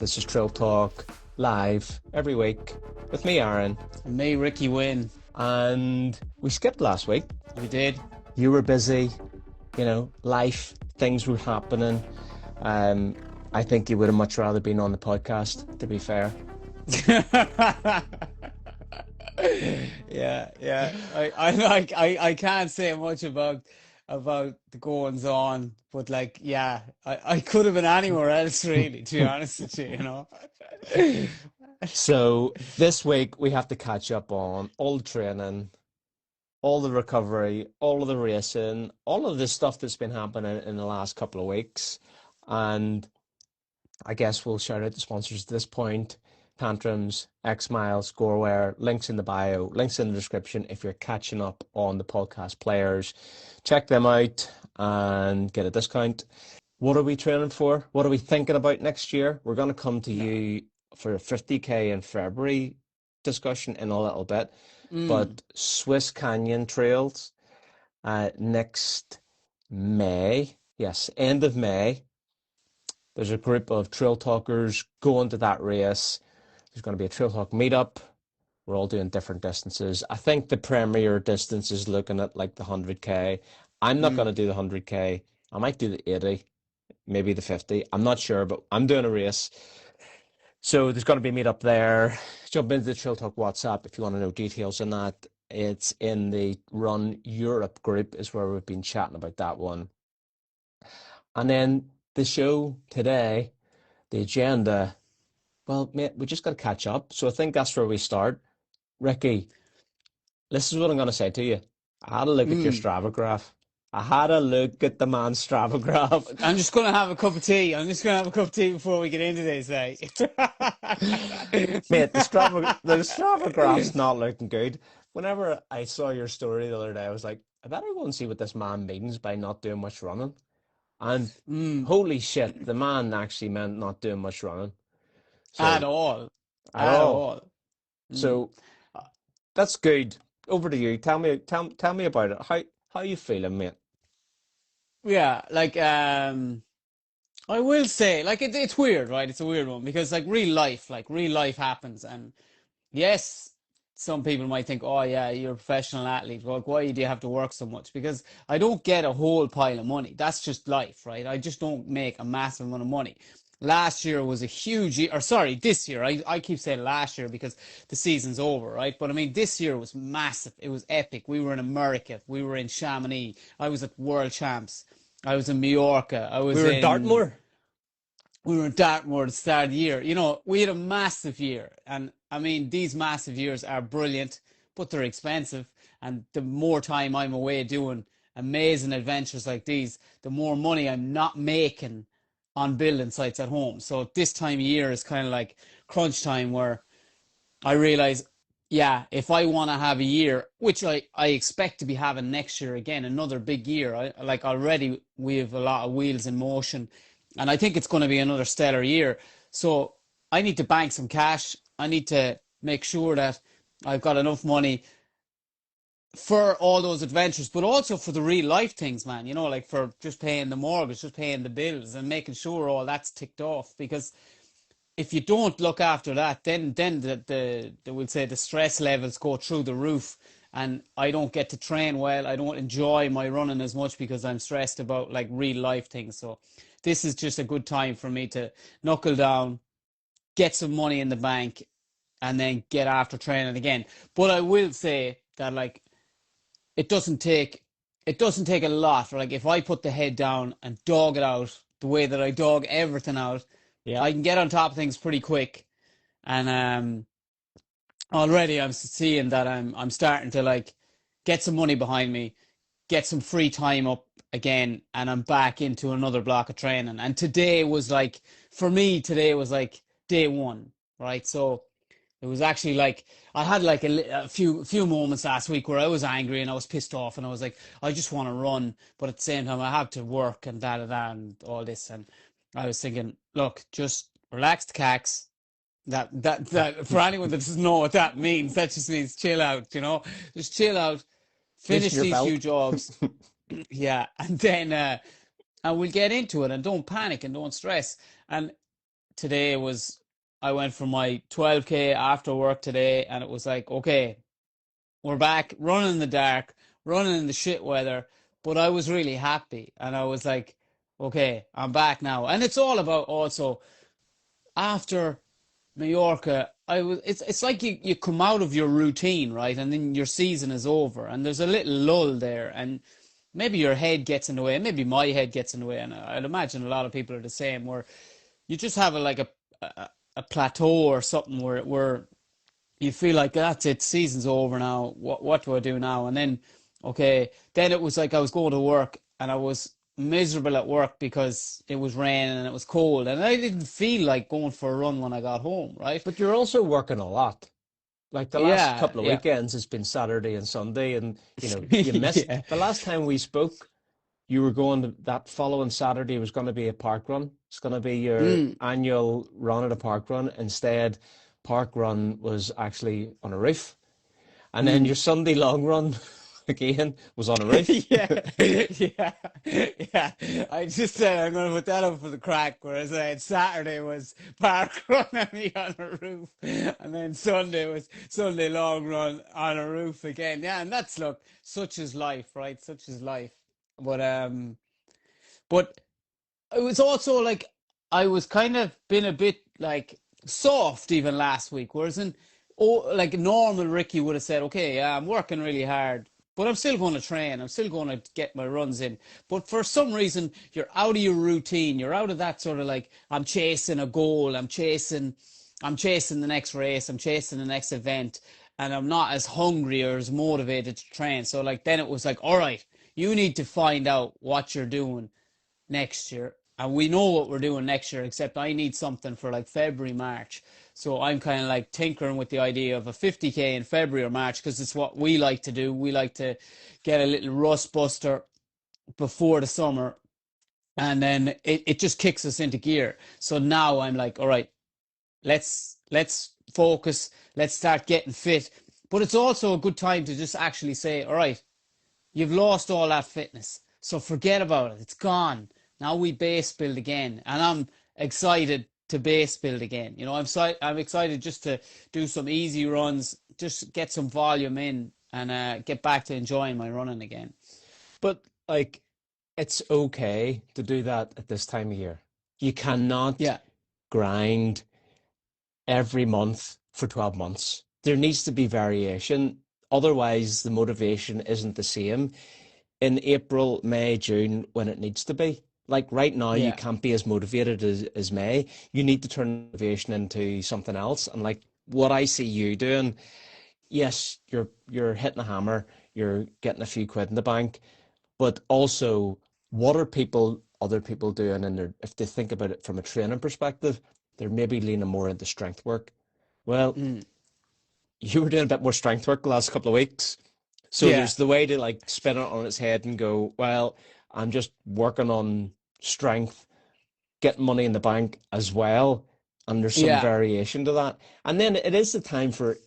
This is Trill Talk live every week with me, Aaron. And me, Ricki win. And we skipped last week. We did. You were busy, life, things were happening. I think you would have much rather been on the podcast, to be fair. Yeah. I can't say much about the goings on, but I could have been anywhere else really, to be honest with you. So this week we have to catch up on all the training, all the recovery, all of the racing, all of the stuff that's been happening in the last couple of weeks. And I guess we'll shout out the sponsors at this point. Tantrums, XMiles, GOREWEAR, links in the bio, links in the description if you're catching up on the podcast players. Check them out and get a discount. What are we training for? What are we thinking about next year? We're going to come to you for a 50K in February discussion in a little bit. But Swiss Canyon Trails next May, yes, end of May. There's a group of trail talkers going to that race. There's going to be a trail talk meetup. We're all doing different distances. I think the premier distance is looking at like the 100K. I'm not going to do the 100K. I might do the 80, maybe the 50. I'm not sure, but I'm doing a race. So there's going to be a meetup there. Jump into the Trail Talk WhatsApp if you want to know details on that. It's in the Run Europe group is where we've been chatting about that one. And then the show today, the agenda, well, mate, we just got to catch up. So I think that's where we start. Ricki, this is what I'm going to say to you. I had a look at your Strava graph. I had a look at the man's Strava graph. I'm just going to have a cup of tea. Before we get into this, eh? Mate, the Strava graph's not looking good. Whenever I saw your story the other day, I was like, I better go and see what this man means by not doing much running. And holy shit, the man actually meant not doing much running. So, At all. So that's good. Over to you. Tell me about it. How you feeling, mate? Yeah, I will say, it's weird, right? It's a weird one because real life happens, and yes, some people might think, oh yeah, you're a professional athlete. Well, why do you have to work so much? Because I don't get a whole pile of money. That's just life, right? I just don't make a massive amount of money. Last year was a huge year, or sorry, this year. I keep saying last year because the season's over, right? But I mean, this year was massive. It was epic. We were in America. We were in Chamonix. I was at World Champs. I was in Mallorca. We were in Dartmoor. We were in Dartmoor at the start of the year. We had a massive year. And I mean, these massive years are brilliant, but they're expensive. And the more time I'm away doing amazing adventures like these, the more money I'm not making on building sites at home. So this time of year is kind of like crunch time where I realize, yeah, if I want to have a year, which I expect to be having next year again, another big year, already we have a lot of wheels in motion. And I think it's going to be another stellar year. So I need to bank some cash. I need to make sure that I've got enough money for all those adventures, but also for the real life things, man. For just paying the mortgage, just paying the bills and making sure all that's ticked off. Because if you don't look after that, then we'll say the stress levels go through the roof. And I don't get to train well. I don't enjoy my running as much because I'm stressed about real life things. So this is just a good time for me to knuckle down, get some money in the bank, and then get after training again. But I will say that it doesn't take a lot. If I put the head down and dog it out the way that I dog everything out, yeah, I can get on top of things pretty quick. And already I'm seeing that I'm starting to get some money behind me, get some free time up again, and I'm back into another block of training. And today was for me, day one, right? So it was actually I had a few moments last week where I was angry and I was pissed off and I was like, I just want to run, but at the same time I have to work and da da da and all this. And I was thinking, look, just relax the cax. That for anyone that doesn't know what that means, that just means chill out, just chill out, finish these few jobs. Yeah, and then and we'll get into it, and don't panic and don't stress. And today was, I went for my 12K after work today, and it was like, okay, we're back running in the dark, running in the shit weather, but I was really happy, and I was like, okay, I'm back now. And it's all about also after Mallorca, it's like you come out of your routine, right? And then your season is over and there's a little lull there, and maybe your head gets in the way, maybe my head gets in the way, and I'd imagine a lot of people are the same, where you just have a plateau or something where you feel like that's it, season's over now. What do I do now? And then, okay, then it was like I was going to work and I was miserable at work because it was raining and it was cold, and I didn't feel like going for a run when I got home, right? But you're also working a lot. Like the last Yeah, couple of yeah, weekends, it's been Saturday and Sunday, and you missed yeah. the last time we spoke. You were going to, that following Saturday was going to be a park run. It's going to be your Mm, annual run at a park run. Instead, park run was actually on a roof. And then mm. your Sunday long run again was on a roof. Yeah, yeah, yeah. I just said I'm going to put that up for the crack, whereas I had Saturday was park run and me on a roof, and then Sunday was Sunday long run on a roof again. Yeah, and that's, look, such is life, right? Such is life. But but it was also like I was kind of been a bit like soft even last week, whereas in, oh, like normal Ricky would have said, okay, yeah, I'm working really hard, but I'm still going to train. I'm still going to get my runs in. But for some reason, you're out of your routine. You're out of that sort of like, I'm chasing a goal. I'm chasing the next race. I'm chasing the next event. And I'm not as hungry or as motivated to train. So like, then it was like, all right, you need to find out what you're doing next year. And we know what we're doing next year, except I need something for like February, March. So I'm kind of like tinkering with the idea of a 50K in February or March, because it's what we like to do. We like to get a little rust buster before the summer, and then it just kicks us into gear. So now I'm like, all right, let's focus, let's start getting fit. But it's also a good time to just actually say, all right, you've lost all that fitness, so forget about it. It's gone. Now we base build again, and I'm excited to base build again. I'm excited just to do some easy runs, just get some volume in, and get back to enjoying my running again. But like, it's okay to do that at this time of year. You cannot Yeah, grind every month for 12 months. There needs to be variation. Otherwise, the motivation isn't the same in April, May, June when it needs to be. Like right now, you yeah, can't be as motivated as May. You need to turn motivation into something else. And like what I see you doing, yes, you're hitting a hammer, you're getting a few quid in the bank, but also what are other people doing? And if they think about it from a training perspective, they're maybe leaning more into strength work. Well, mm, you were doing a bit more strength work the last couple of weeks. So yeah, there's the way to like spin it on its head and go, well, I'm just working on strength, getting money in the bank as well. And there's some yeah. variation to that. And then it is the time for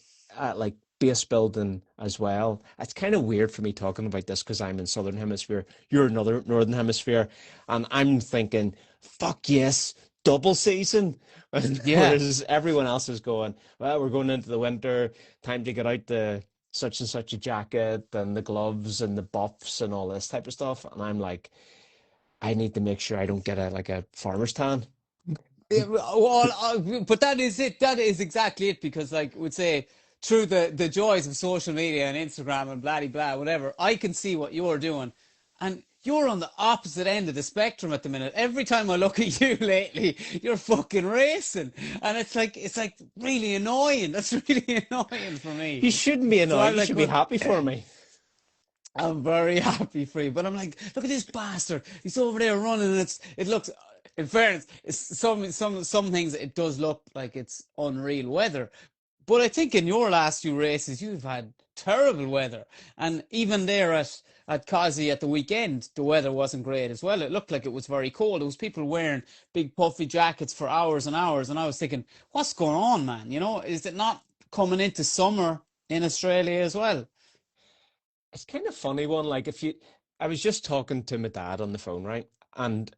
like base building as well. It's kind of weird for me talking about this because I'm in Southern Hemisphere, you're in another Northern Hemisphere, and I'm thinking, fuck yes, double season. And Yeah, whereas everyone else is going, well, we're going into the winter, time to get out the such and such a jacket and the gloves and the buffs and all this type of stuff. And I'm like, I need to make sure I don't get a like a farmer's tan. yeah, well, but that is it. That is exactly it. Because, like, would say, through the joys of social media and Instagram and blah blah whatever, I can see what you're doing, and you're on the opposite end of the spectrum at the minute. Every time I look at you lately, you're fucking racing, and it's like really annoying. That's really annoying for me. You shouldn't be So annoyed. I'm You like, should be going, happy for me. I'm very happy for you, but I'm like, look at this bastard. He's over there running, and it looks. In fairness, some things it does look like it's unreal weather, but I think in your last few races you've had terrible weather, and even there at Causey at the weekend, the weather wasn't great as well. It looked like it was very cold. There was people wearing big puffy jackets for hours and hours, and I was thinking, what's going on, man? Is it not coming into summer in Australia as well? It's kind of funny one. Like if you, I was just talking to my dad on the phone, right? And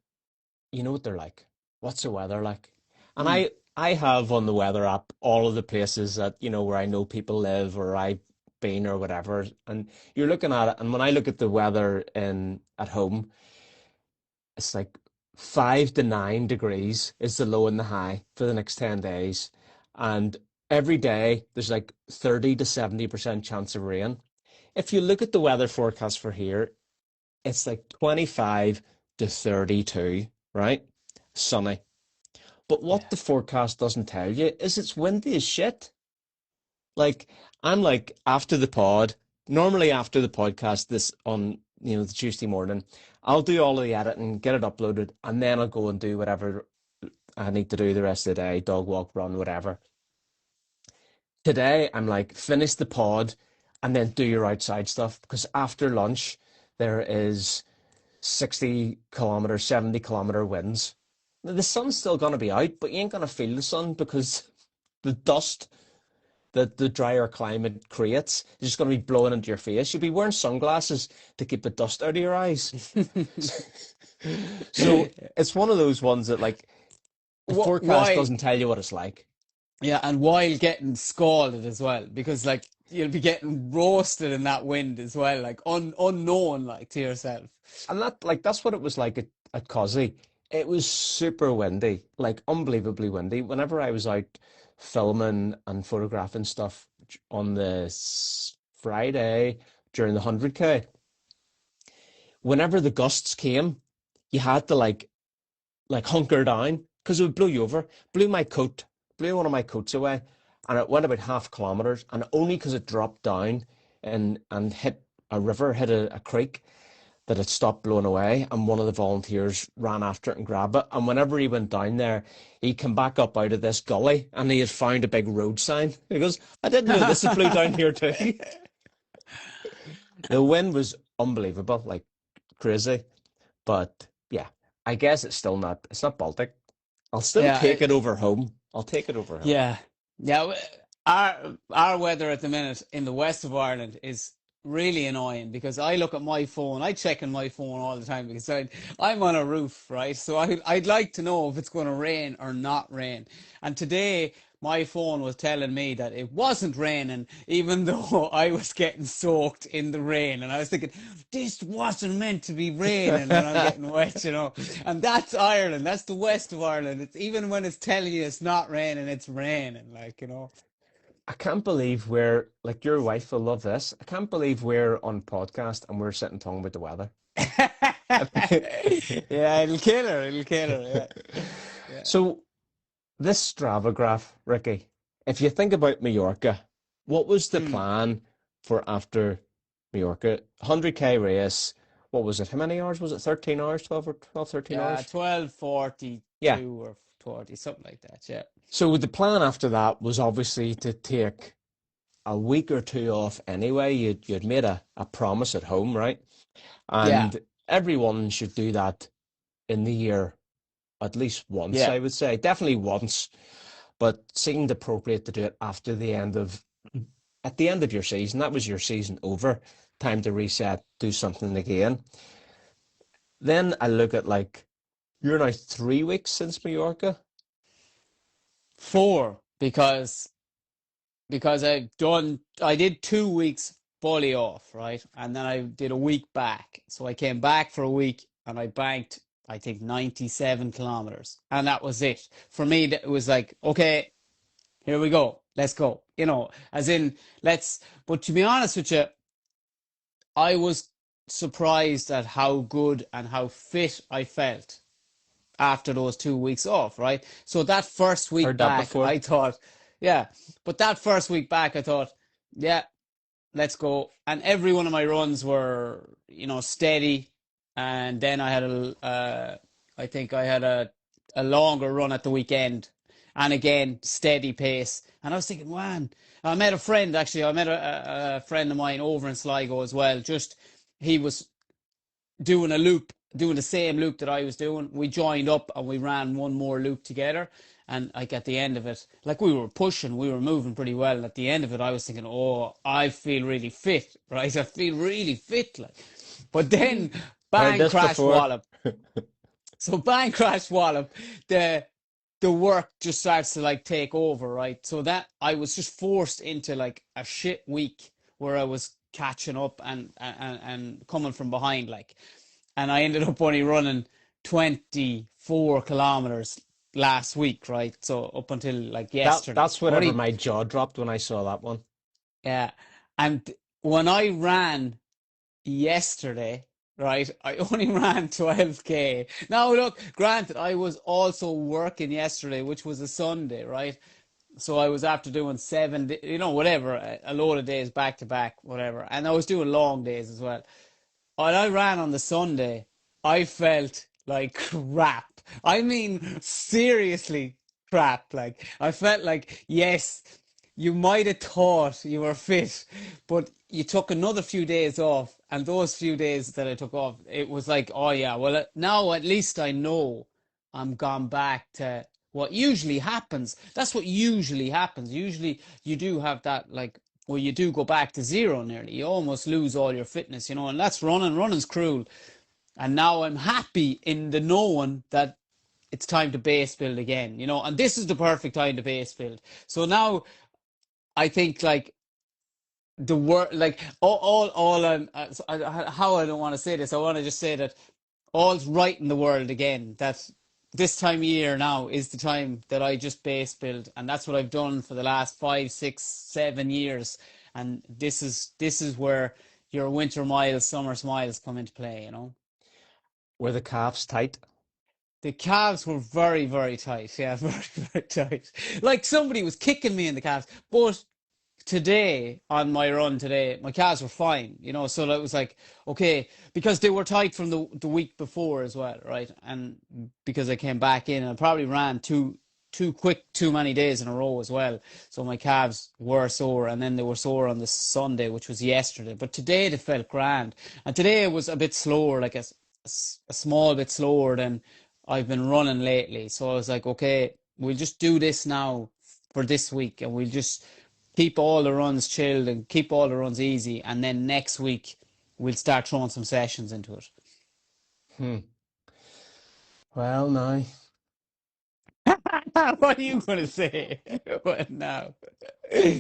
you know what they're like. What's the weather like? And Mm. I have on the weather app all of the places that, where I know people live or I've been or whatever. And you're looking at it, and when I look at the weather in at home, it's like 5 to 9 degrees is the low and the high for the next 10 days. And every day there's like 30 to 70% chance of rain. If you look at the weather forecast for here, it's like 25 to 32, right? Sunny. But what the forecast doesn't tell you is it's windy as shit. Like, I'm like, after the pod, normally after the podcast, this on, the Tuesday morning, I'll do all of the editing, get it uploaded, and then I'll go and do whatever I need to do the rest of the day, dog walk, run, whatever. Today, I'm like, finish the pod and then do your outside stuff because after lunch, there is 60 kilometer, 70 kilometer winds. The sun's still going to be out, but you ain't going to feel the sun because the dust that the drier climate creates is just going to be blowing into your face. You'll be wearing sunglasses to keep the dust out of your eyes. So it's one of those ones that, like, the forecast While doesn't tell you what it's like. yeah, and while getting scalded as well, because like you'll be getting roasted in that wind as well, like unknown like to yourself. And that's what it was like at Cosy. It was super windy, like unbelievably windy. Whenever I was out filming and photographing stuff on the Friday during the 100K, whenever the gusts came, you had to like hunker down because it would blow you over. Blew one of my coats away, and it went about half kilometers, and only because it dropped down and hit a river, hit a creek, that it stopped blowing away, and one of the volunteers ran after it and grabbed it. And whenever he went down there, he came back up out of this gully and he had found a big road sign. He goes, I didn't know this had blew down here too. The wind was unbelievable, like crazy. But yeah, I guess it's not Baltic. I'll still Yeah, take it over home. I'll take it over home. yeah, yeah. Our weather at the minute in the west of Ireland is really annoying because I look at my phone. I check on my phone all the time because I'm on a roof, right? So I'd like to know if it's going to rain or not rain. And today my phone was telling me that it wasn't raining, even though I was getting soaked in the rain. And I was thinking, this wasn't meant to be raining, and I'm getting wet. And that's Ireland. That's the west of Ireland. It's even when it's telling you it's not raining, it's raining. Like. I can't believe we're like your wife will love this. I can't believe we're on podcast and we're sitting talking about the weather. Yeah, it'll kill her. It'll kill her. Yeah. Yeah. So this Strava graph, Ricky, if you think about Mallorca, what was the Hmm. plan for after Mallorca? 100K race. What was it? How many hours was it? 13 hours, 12 or 12, 13 Yeah, hours? Yeah. 12:42 or 40, something like that. Yeah. So the plan after that was obviously to take a week or two off anyway. You'd made a promise at home, right? Yeah. And everyone should do that in the year at least once, Yeah. I would say. Definitely once, but seemed appropriate to do it at the end of your season. That was your season over. Time to reset, do something again. Then I look at like you're now 3 weeks since Mallorca. 4 because I did 2 weeks fully off, right? And then I did a week back. So I came back for a week and I banked, I think, 97 kilometers. And that was it. For me, it was like, okay, here we go. Let's go. As in, but to be honest with you, I was surprised at how good and how fit I felt after those 2 weeks off, right? So that first week Heard that back, before. I thought, yeah, but that first week back, I thought, yeah, let's go. And every one of my runs were, steady. And then I think I had a longer run at the weekend. And again, steady pace. And I was thinking, man, I met a friend, actually. I met a friend of mine over in Sligo as well. He was doing a loop, doing the same loop that I was doing. We joined up and we ran one more loop together. And like at the end of it, like we were pushing, we were moving pretty well. And at the end of it, I was thinking, oh, I feel really fit, right? I feel really fit, like. But then, Heard bang, this crash, before. wallop. So bang, crash, wallop. The the work just starts to like take over, right? So that I was just forced into like a shit week where I was catching up and coming from behind, like, and I ended up only running 24 kilometers last week, right? So up until like yesterday, That's whenever only my jaw dropped when I saw that one. yeah. And when I ran yesterday, right, I only ran 12K. Now, look, granted, I was also working yesterday, which was a Sunday, right? So I was after doing 7, whatever, a load of days back to back, whatever. And I was doing long days as well. When I ran on the Sunday, I felt like crap. I mean, seriously crap. Like, I felt like, yes, you might have thought you were fit, but you took another few days off. And those few days that I took off, it was like, oh, yeah, well, now at least I know I'm gone back to what usually happens. That's what usually happens. Usually you do have that, like, well, you do go back to zero nearly. You almost lose all your fitness, and that's running. Running's cruel. And now I'm happy in the knowing that it's time to base build again, and this is the perfect time to base build. So now I think like the word, like all how I don't want to say this. I want to just say that all's right in the world again. That this time of year now is the time that I just base build, and that's what I've done for the last 5, 6, 7 years. And this is where your winter miles, summer miles come into play. Were the calves tight? The calves were very, very tight. Yeah, very, very tight. Like somebody was kicking me in the calves. But today, on my run today, my calves were fine. So it was like, okay, because they were tight from the week before as well, right? And because I came back in and I probably ran too quick, too many days in a row as well. So my calves were sore, and then they were sore on the Sunday, which was yesterday. But today they felt grand. And today it was a bit slower, like a small bit slower than I've been running lately. So I was like, okay, we'll just do this now for this week, and we'll just keep all the runs chilled and keep all the runs easy. And then next week we'll start throwing some sessions into it. Hmm. Well, now What are you going to say? What now? I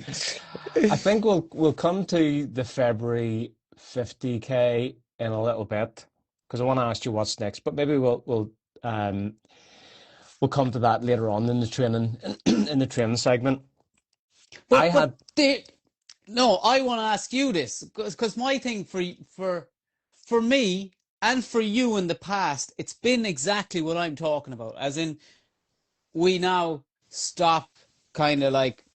think we'll come to the February 50K in a little bit because I want to ask you what's next, but maybe um we'll come to that later on in the training in the training segment. I But had no, I want to ask you this because my thing for me and for you in the past, it's been exactly what I'm talking about. As in, we now stop kind of like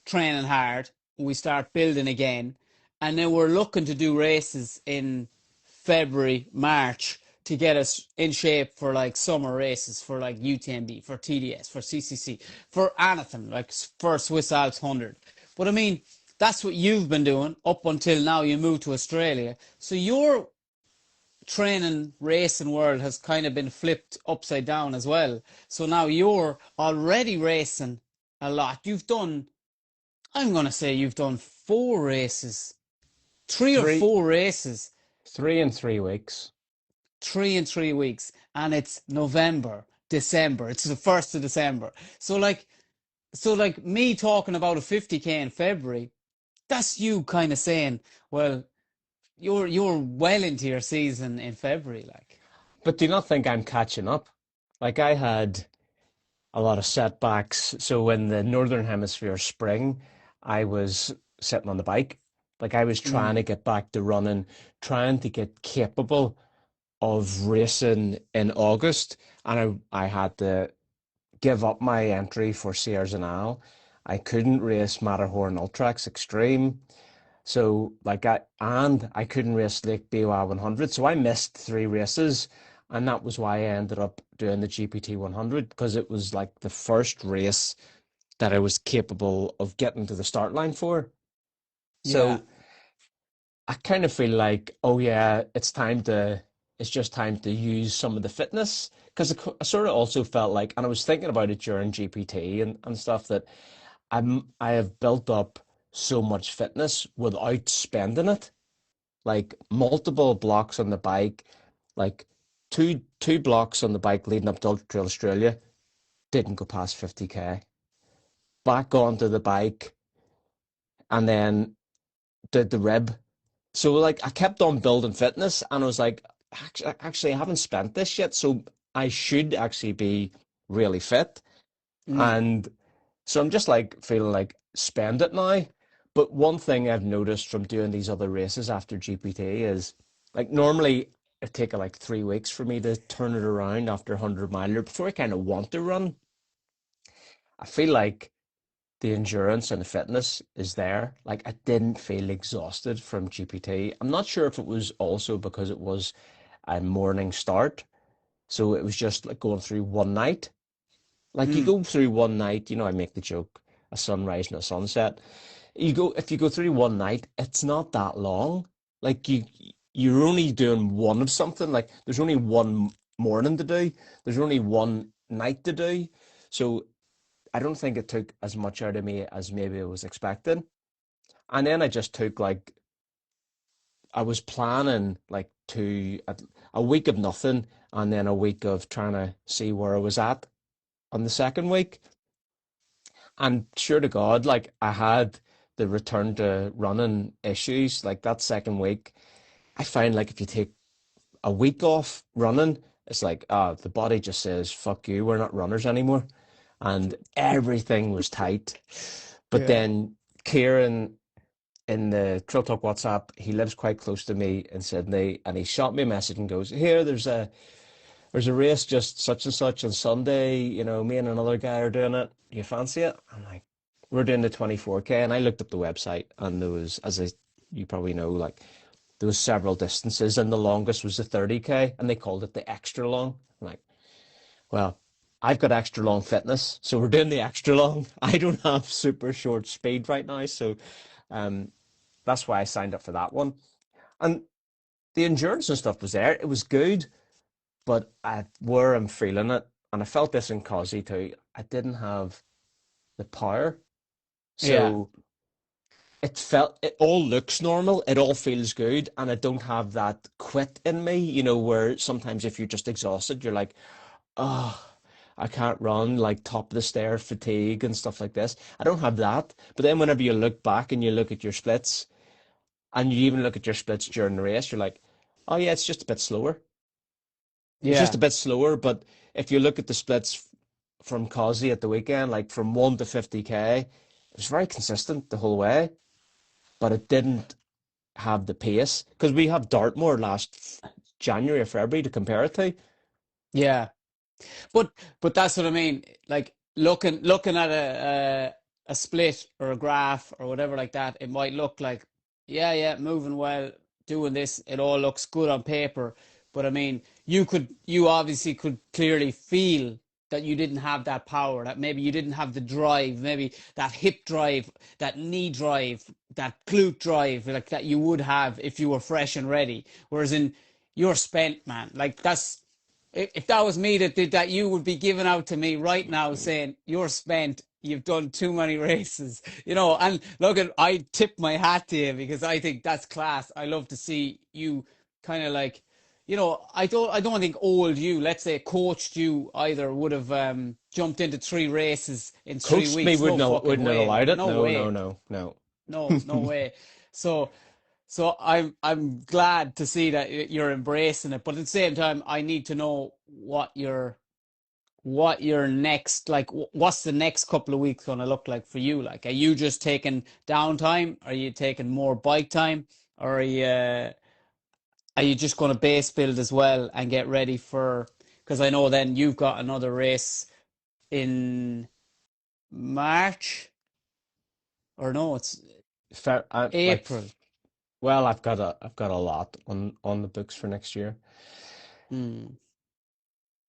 training hard, we start building again, and then we're looking to do races in February, March to get us in shape for like summer races for like UTMB, for TDS, for CCC, for anything, like for Swiss Alps 100. But I mean, that's what you've been doing up until now you moved to Australia. So your training racing world has kind of been flipped upside down as well. So now you're already racing a lot. I'm going to say you've done 4 races, 3 or 4 races, 3 in 3 weeks. 3 in 3 weeks, and it's November, December. It's the 1st of December. So like me talking about a 50K in February, that's you kind of saying, well, you're well into your season in February, like. But do you not think I'm catching up? Like I had a lot of setbacks. So in the Northern Hemisphere spring, I was sitting on the bike. Like I was trying Mm. to get back to running, trying to get capable of racing in August. And I had to give up my entry for Sears and Isle. I couldn't race Matterhorn Ultrax Extreme. So I couldn't race Lake BOI 100. So I missed 3 races. And that was why I ended up doing the GPT 100 because it was like the first race that I was capable of getting to the start line for. Yeah. So I kind of feel like, oh yeah, it's just time to use some of the fitness because I sort of also felt like, and I was thinking about it during GPT and stuff that I have built up so much fitness without spending it, like multiple blocks on the bike, like two blocks on the bike leading up to Ultra Trail Australia, didn't go past 50K. Back onto the bike and then did the rib. So like I kept on building fitness and I was like, actually, I haven't spent this yet, so I should actually be really fit. Mm. And so I'm just like feeling like spend it now. But one thing I've noticed from doing these other races after GPT is like normally it take like 3 weeks for me to turn it around after 100 miler before I kind of want to run. I feel like the endurance and the fitness is there. Like I didn't feel exhausted from GPT. I'm not sure if it was also because it was a morning start. So it was just like going through one night. Like you Mm. go through one night, I make the joke, a sunrise and a sunset. If you go through one night, it's not that long. Like you're only doing one of something. Like there's only one morning to do. There's only one night to do. So I don't think it took as much out of me as maybe I was expecting. And then I just took like I was planning like a week of nothing and then a week of trying to see where I was at on the second week. And sure to God, like I had the return to running issues like that second week. I find like if you take a week off running, it's like, the body just says, fuck you, we're not runners anymore. And everything was tight. But Yeah. then Kieran in the Trail Talk WhatsApp, he lives quite close to me in Sydney, and he shot me a message and goes, here, there's a race just such and such on Sunday. Me and another guy are doing it. Do you fancy it? I'm like, we're doing the 24K. And I looked up the website and there was, you probably know, like there was several distances and the longest was the 30K and they called it the extra long. I'm like, well, I've got extra long fitness, so we're doing the extra long. I don't have super short speed right now. So um, that's why I signed up for that one. And the endurance and stuff was there. It was good, but where I'm feeling it, and I felt this in Causey too, I didn't have the power. Yeah. So it all looks normal, it all feels good, and I don't have that quit in me, where sometimes if you're just exhausted, you're like, oh, I can't run, like top of the stair fatigue and stuff like this. I don't have that. But then whenever you look back and you look at your splits, and you even look at your splits during the race, you're like, oh yeah, it's just a bit slower. It's just Yeah. a bit slower, but if you look at the splits from Causey at the weekend, like from 1 to 50K, it was very consistent the whole way, but it didn't have the pace because we have Dartmoor last January or February to compare it to. Yeah. But that's what I mean. Like looking at a split or a graph or whatever like that, it might look like, yeah, yeah, moving well, doing this, it all looks good on paper. But I mean, you obviously could clearly feel that you didn't have that power, that maybe you didn't have the drive, maybe that hip drive, that knee drive, that glute drive, like that you would have if you were fresh and ready. Whereas in you're spent, man. Like that's if that was me that did that, you would be giving out to me right now saying, you're spent, you've done too many races, and look I tip my hat to you because I think that's class. I love to see you kind of like, I don't think old you, let's say coached you either would have jumped into 3 races in three Coached me weeks. No fucking wouldn't have way, allowed man. it. No No, no, way. no, no. No, no way. So I'm glad to see that you're embracing it, but at the same time, I need to know what your next like. What's the next couple of weeks going to look like for you? Like, are you just taking downtime? Are you taking more bike time? Or are you just going to base build as well and get ready for? Because I know then you've got another race in March, or no, it's Fair, April. well, I've got a lot on the books for next year. Hmm.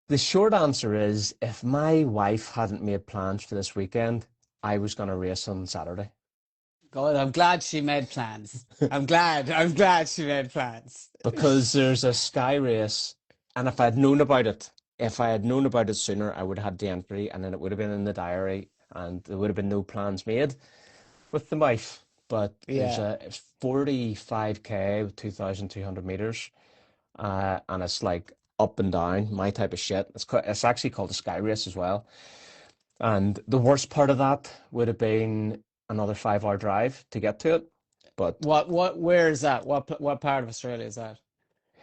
The short answer is if my wife hadn't made plans for this weekend, I was going to race on Saturday. God, I'm glad she made plans. I'm glad. I'm glad she made plans. Because there's a sky race, and if I had known about it sooner, I would have had the entry, and then it would have been in the diary, and there would have been no plans made with the wife. But there's Yeah. it's 45K with 2,200 meters, and it's like up and down, my type of shit. It's actually called a sky race as well. And the worst part of that would have been another 5 hour drive to get to it. But Where is that? What part of Australia is that?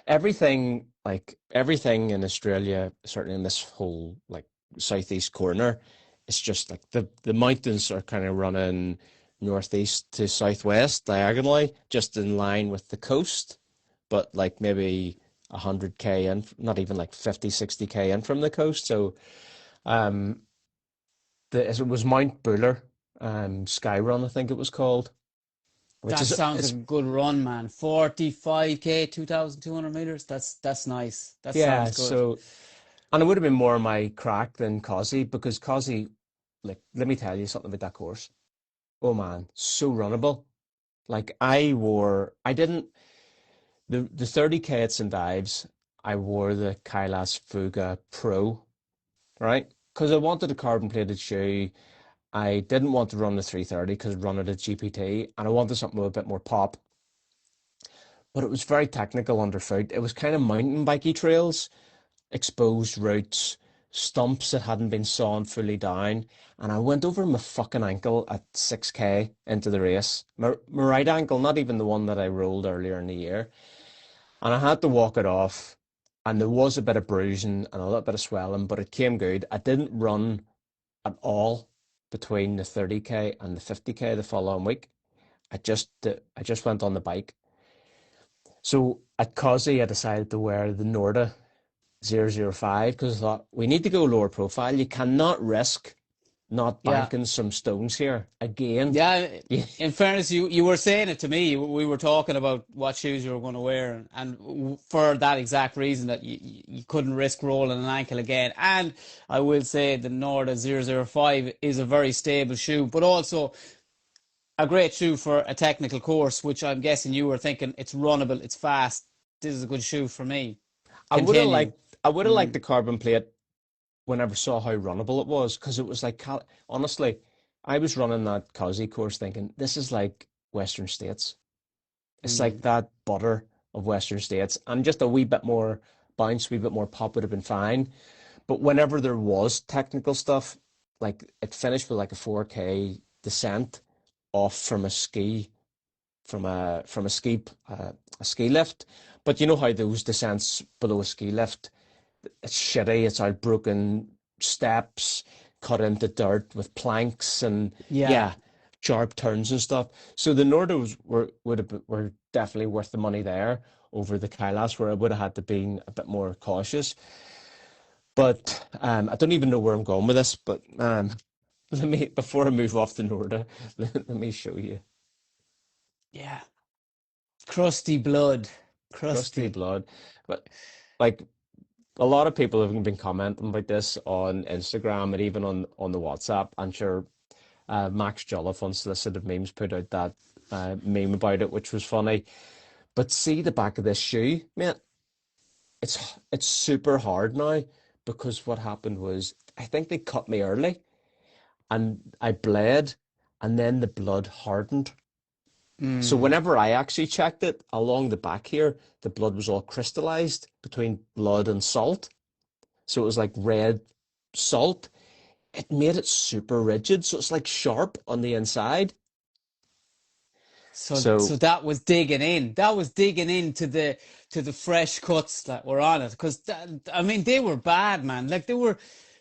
everything, like everything in Australia, certainly in this whole like southeast corner, it's just like the mountains are kind of running northeast to southwest diagonally, just in line with the coast, but like maybe 100K in, not even like 50, 60K in from the coast. So um it was Mount Buller, Sky Run, I think it was called, which That is sounds like it's a good run, man. 45K, 2,200 meters. That's nice. That yeah, sounds good. so and it would have been more my crack than Causey because Causey, like, let me tell you something about that course. Oh man, so runnable. Like I didn't the 30K at St. Ives, I wore the Kailas Fuga Pro, right? Because I wanted a carbon plated shoe. I didn't want to run the 330 because I'd run it at GPT, and I wanted something with a bit more pop. But it was very technical underfoot. It was kind of mountain bikey trails, exposed routes, stumps that hadn't been sawn fully down, and I went over my fucking ankle at 6K into the race. My right ankle, not even the one that I rolled earlier in the year, and I had to walk it off. And there was a bit of bruising and a little bit of swelling, but it came good. I didn't run at all between the 30K and the 50K the following week. I just went on the bike. So at Causey, I decided to wear the Norda 005 because I thought we need to go lower profile. You cannot risk not Yeah. banking some stones here again. Yeah, Yeah, in fairness, you were saying it to me. We were talking about what shoes you were going to wear, and for that exact reason that you couldn't risk rolling an ankle again. And I will say the Norda 005 is a very stable shoe, but also a great shoe for a technical course, which I'm guessing you were thinking it's runnable, it's fast. This is a good shoe for me. I would have Continue. liked I would have liked Mm, the carbon plate whenever I saw how runnable it was because it was like honestly, I was running that Causey course thinking this is like Western States. It's like mm. that butter of Western States, and just a wee bit more bounce, wee bit more pop would have been fine. But whenever there was technical stuff, like it finished with like a 4K descent off from a ski a ski lift. But you know how those descents below a ski lift, it's shitty. It's out broken steps, cut into dirt with planks, and Yeah. yeah, sharp turns and stuff. So the Nordos were definitely worth the money there over the Kailas, where I would have had to been a bit more cautious. But I don't even know where I'm going with this. But let me before I move off the Norda, let me show you Yeah. Crusty blood. crusty Crusty. blood. But like a lot of people have been commenting about this on Instagram and even on the WhatsApp. I'm sure Max Jolliffe on Solicited Memes put out that meme about it, which was funny. But see the back of this shoe, mate. It's super hard now because what happened was I think they cut me early and I bled, and then the blood hardened. So Mm. whenever I actually checked it along the back here, the blood was all crystallized between blood and salt. So it was like red salt. It made it super rigid, so it's like sharp on the inside. So So that was digging in. That was digging into the fresh cuts that were on it. Because I mean, they were bad, man. Like they were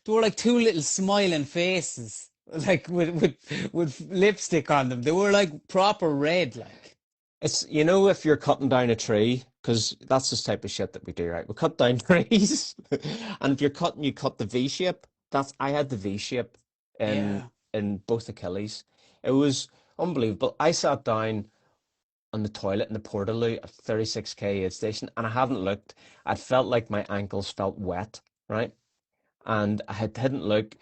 like two little smiling faces, like with lipstick on them. They were like proper red, like. it's if you're cutting down a tree, because that's this type of shit that we do, right? We cut down trees, and if you're cutting, you cut the V shape. I had the V shape in Yeah. in both Achilles. It was unbelievable. I sat down on the toilet in the Portaloo at 36K aid station, and I hadn't looked. I felt like my ankles felt wet, right? And didn't look,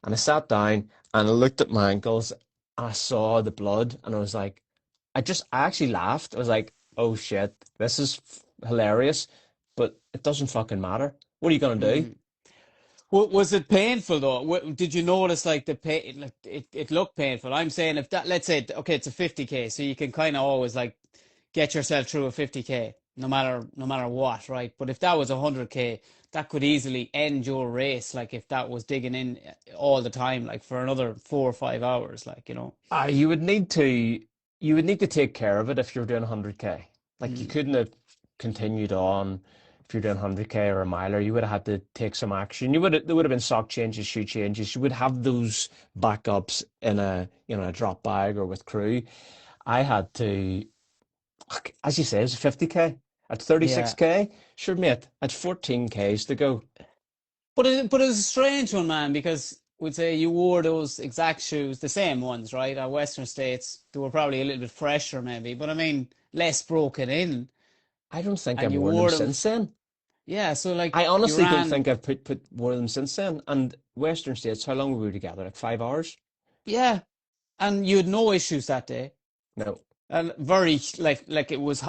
and I sat down and I looked at my ankles, and I saw the blood, and I was like, I actually laughed. I was like, oh shit, this is hilarious, but it doesn't fucking matter. What are you gonna do? Mm. Was it painful though? Did you notice like the pain? Like it looked painful. I'm saying if that, let's say, okay, it's a 50K, so you can kind of always like get yourself through a 50K. no matter what, right? But if that was 100K, that could easily end your race, like if that was digging in all the time, like for another 4 or 5 hours, like, you know. You would need to take care of it if you're doing 100K. Like you Mm, couldn't have continued on if you're doing 100K or a miler. You would have had to take some action. There would have been sock changes, shoe changes. You would have those backups in a drop bag or with crew. I had to, as you say, it was 50K at yeah. 36K. Sure, mate, at 14Ks to go. But it was a strange one, man, because we'd say you wore those exact shoes, the same ones, right? Our Western States, they were probably a little bit fresher, maybe, but I mean, less broken in, I don't think and I've you worn them wore them. since then. Yeah, so like I you honestly don't think ran, I've put worn them since then. And Western States, how long were we together? Like 5 hours? yeah, and you had no issues that day. No. And very like it was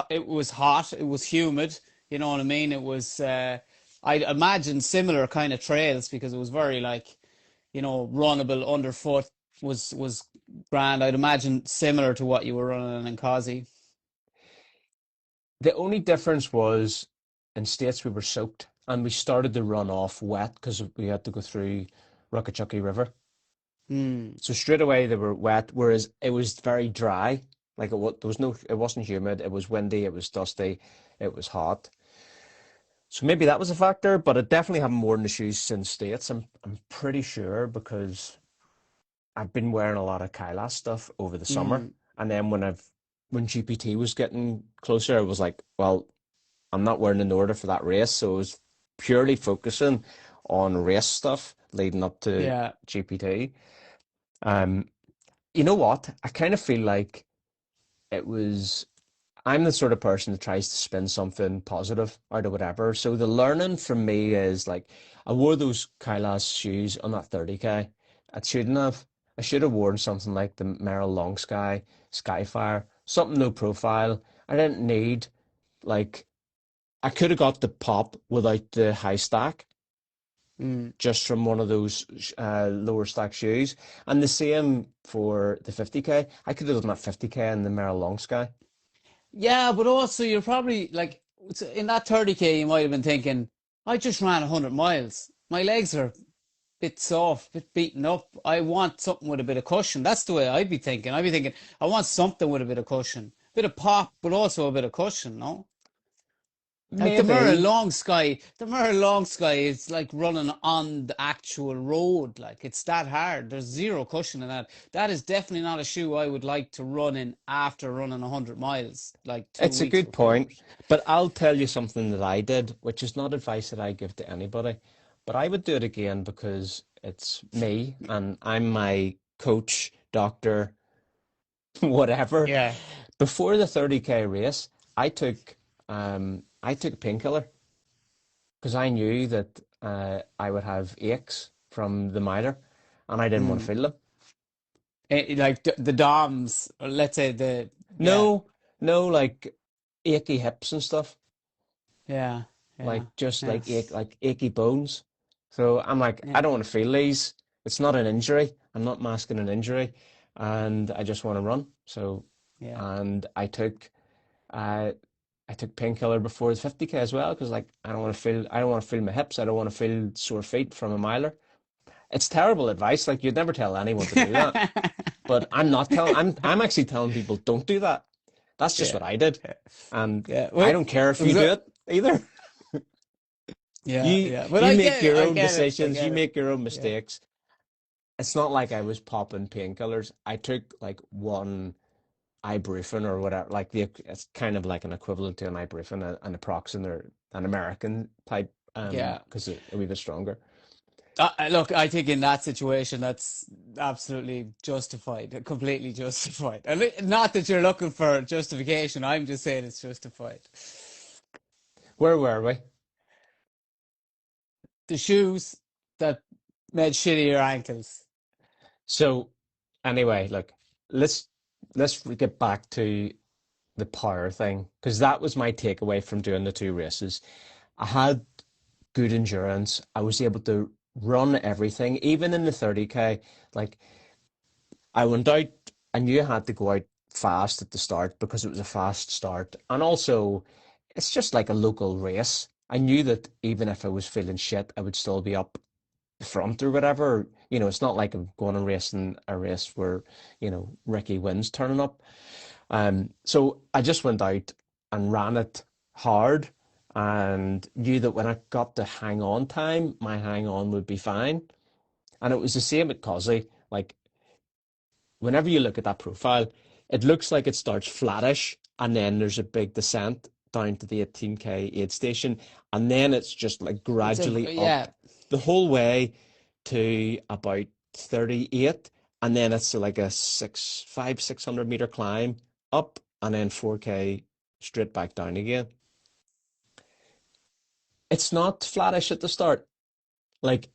hot, it was humid, you know what I mean? It was I'd imagine similar kind of trails because it was very like, runnable underfoot was grand. I'd imagine similar to what you were running in Causey. The only difference was in States we were soaked and we started the run off wet because we had to go through Ruckachucky River. Hmm. So straight away they were wet, whereas it was very dry. Like it wasn't humid, it was windy, it was dusty, it was hot. So maybe that was a factor, but I definitely haven't worn the shoes since States. I'm pretty sure because I've been wearing a lot of Kailash stuff over the summer. Hmm. And then when GPT was getting closer, I was like, well, I'm not wearing an order for that race. So I was purely focusing on race stuff leading up to Yeah. GPT. Um, you know what? I kind of feel like it was I'm the sort of person that tries to spin something positive out of whatever. So the learning from me is like I wore those Kailash shoes on that 30K. I shouldn't have. I should have worn something like the Merrill Long Skyfire, something low profile. I didn't need like I could have got the pop without the high stack Hmm. just from one of those lower stack shoes. And the same for the 50K. I could have done that 50K in the Merrill Long Sky. Yeah, but also you're probably like in that 30K you might have been thinking, I just ran 100 miles. My legs are bit soft, bit beaten up. I want something with a bit of cushion. That's the way I'd be thinking. I'd be thinking, I want something with a bit of cushion, bit of pop, but also a bit of cushion. No, like Maybe. The Mirror Long Sky is like running on the actual road. Like it's that hard. There's zero cushion in that. That is definitely not a shoe I would like to run in after running 100 miles, like two It's a weeks good point, beforehand. but I'll tell you something that I did, which is not advice that I give to anybody, but I would do it again because it's me and I'm my coach, doctor, whatever. Yeah. Before the 30K race, I took a painkiller because I knew that I would have aches from the miler and I didn't want to Mm. feel them. Like the DOMs, or let's say yeah, No, no, like achy hips and stuff. yeah, yeah, Like just yeah. like achy bones. So I'm like, I Yeah. don't want to feel these. It's not an injury. I'm not masking an injury, and I just want to run. So, Yeah. and uh, I took painkiller before the 50K as well because like I don't want to feel my hips. I don't want to feel sore feet from a miler. It's terrible advice. Like you'd never tell anyone to do that. But I'm not telling. I'm actually telling people don't do that. That's just Yeah. what I did, Yeah. and Yeah. I Well, don't care if it was you do it either. yeah, You yeah. But you I make get it. your I own get it. I decisions, you get it. make your own Yeah. mistakes. It's not like I was popping painkillers. I took like one ibuprofen or whatever, like it's kind of like an equivalent to an ibuprofen, an naproxen or an American type, Yeah. because it's a wee bit stronger. Look, I think in that situation, that's absolutely justified, completely justified. And not that you're looking for justification. I'm just saying it's justified. Where were we? The shoes that made shittier ankles. So anyway, look, let's let's get back to the power thing because that was my takeaway from doing the two races. I had good endurance. I was able to run everything, even in the 30K. Like I went out, I knew I had to go out fast at the start because it was a fast start. And also it's just like a local race. I knew that even if I was feeling shit, I would still be up the front or whatever. It's not like I'm going and racing a race where, Ricki wins turning up. So I just went out and ran it hard and knew that when I got to hang on time, my hang on would be fine. And it was the same at Cosy. Like whenever you look at that profile, it looks like it starts flattish and then there's a big descent down to the 18K aid station. And then it's just like It's a gradually up yeah. the whole way to about 38. And then it's like a 600 meter climb up and then 4K straight back down again. It's not flattish at the start. Like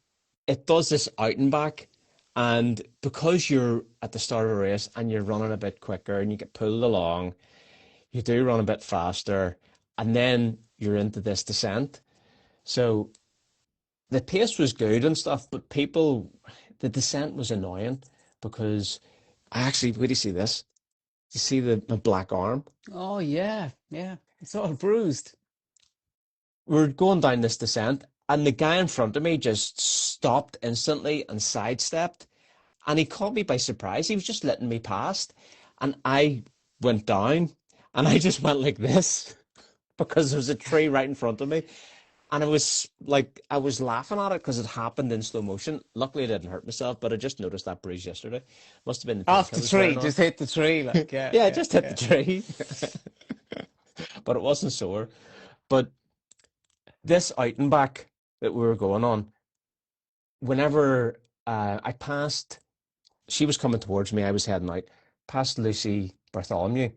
it does this out and back. And because you're at the start of a race and you're running a bit quicker and you get pulled along, you do run a bit faster, and then you're into this descent. So the pace was good and stuff, but the descent was annoying because where do you see this? You see my black arm? Oh yeah, yeah. It's all bruised. We're going down this descent, and the guy in front of me just stopped instantly and sidestepped, and he caught me by surprise. He was just letting me past, and I went down, and I just went like this because there was a tree right in front of me. And I was laughing at it because it happened in slow motion. Luckily, I didn't hurt myself, but I just noticed that bruise yesterday. Must have been the Off pink I the was tree, wearing on. just hit the tree, like yeah, Yeah, I yeah, just hit the yeah. tree, but it wasn't sore. But this out and back that we were going on, whenever I passed, she was coming towards me, I was heading out, past Lucy Bartholomew,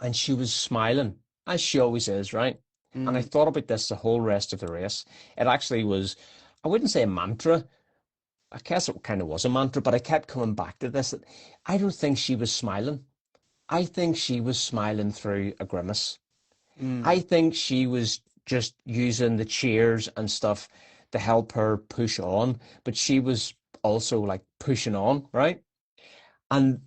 and she was smiling, as she always is, right? And I Mm, thought about this the whole rest of the race. It actually was, I wouldn't say a mantra. I guess it kind of was a mantra, but I kept coming back to this. I don't think she was smiling. I think she was smiling through a grimace. I mm. think she was just using the cheers and stuff to help her push on, but she was also like pushing on, right? And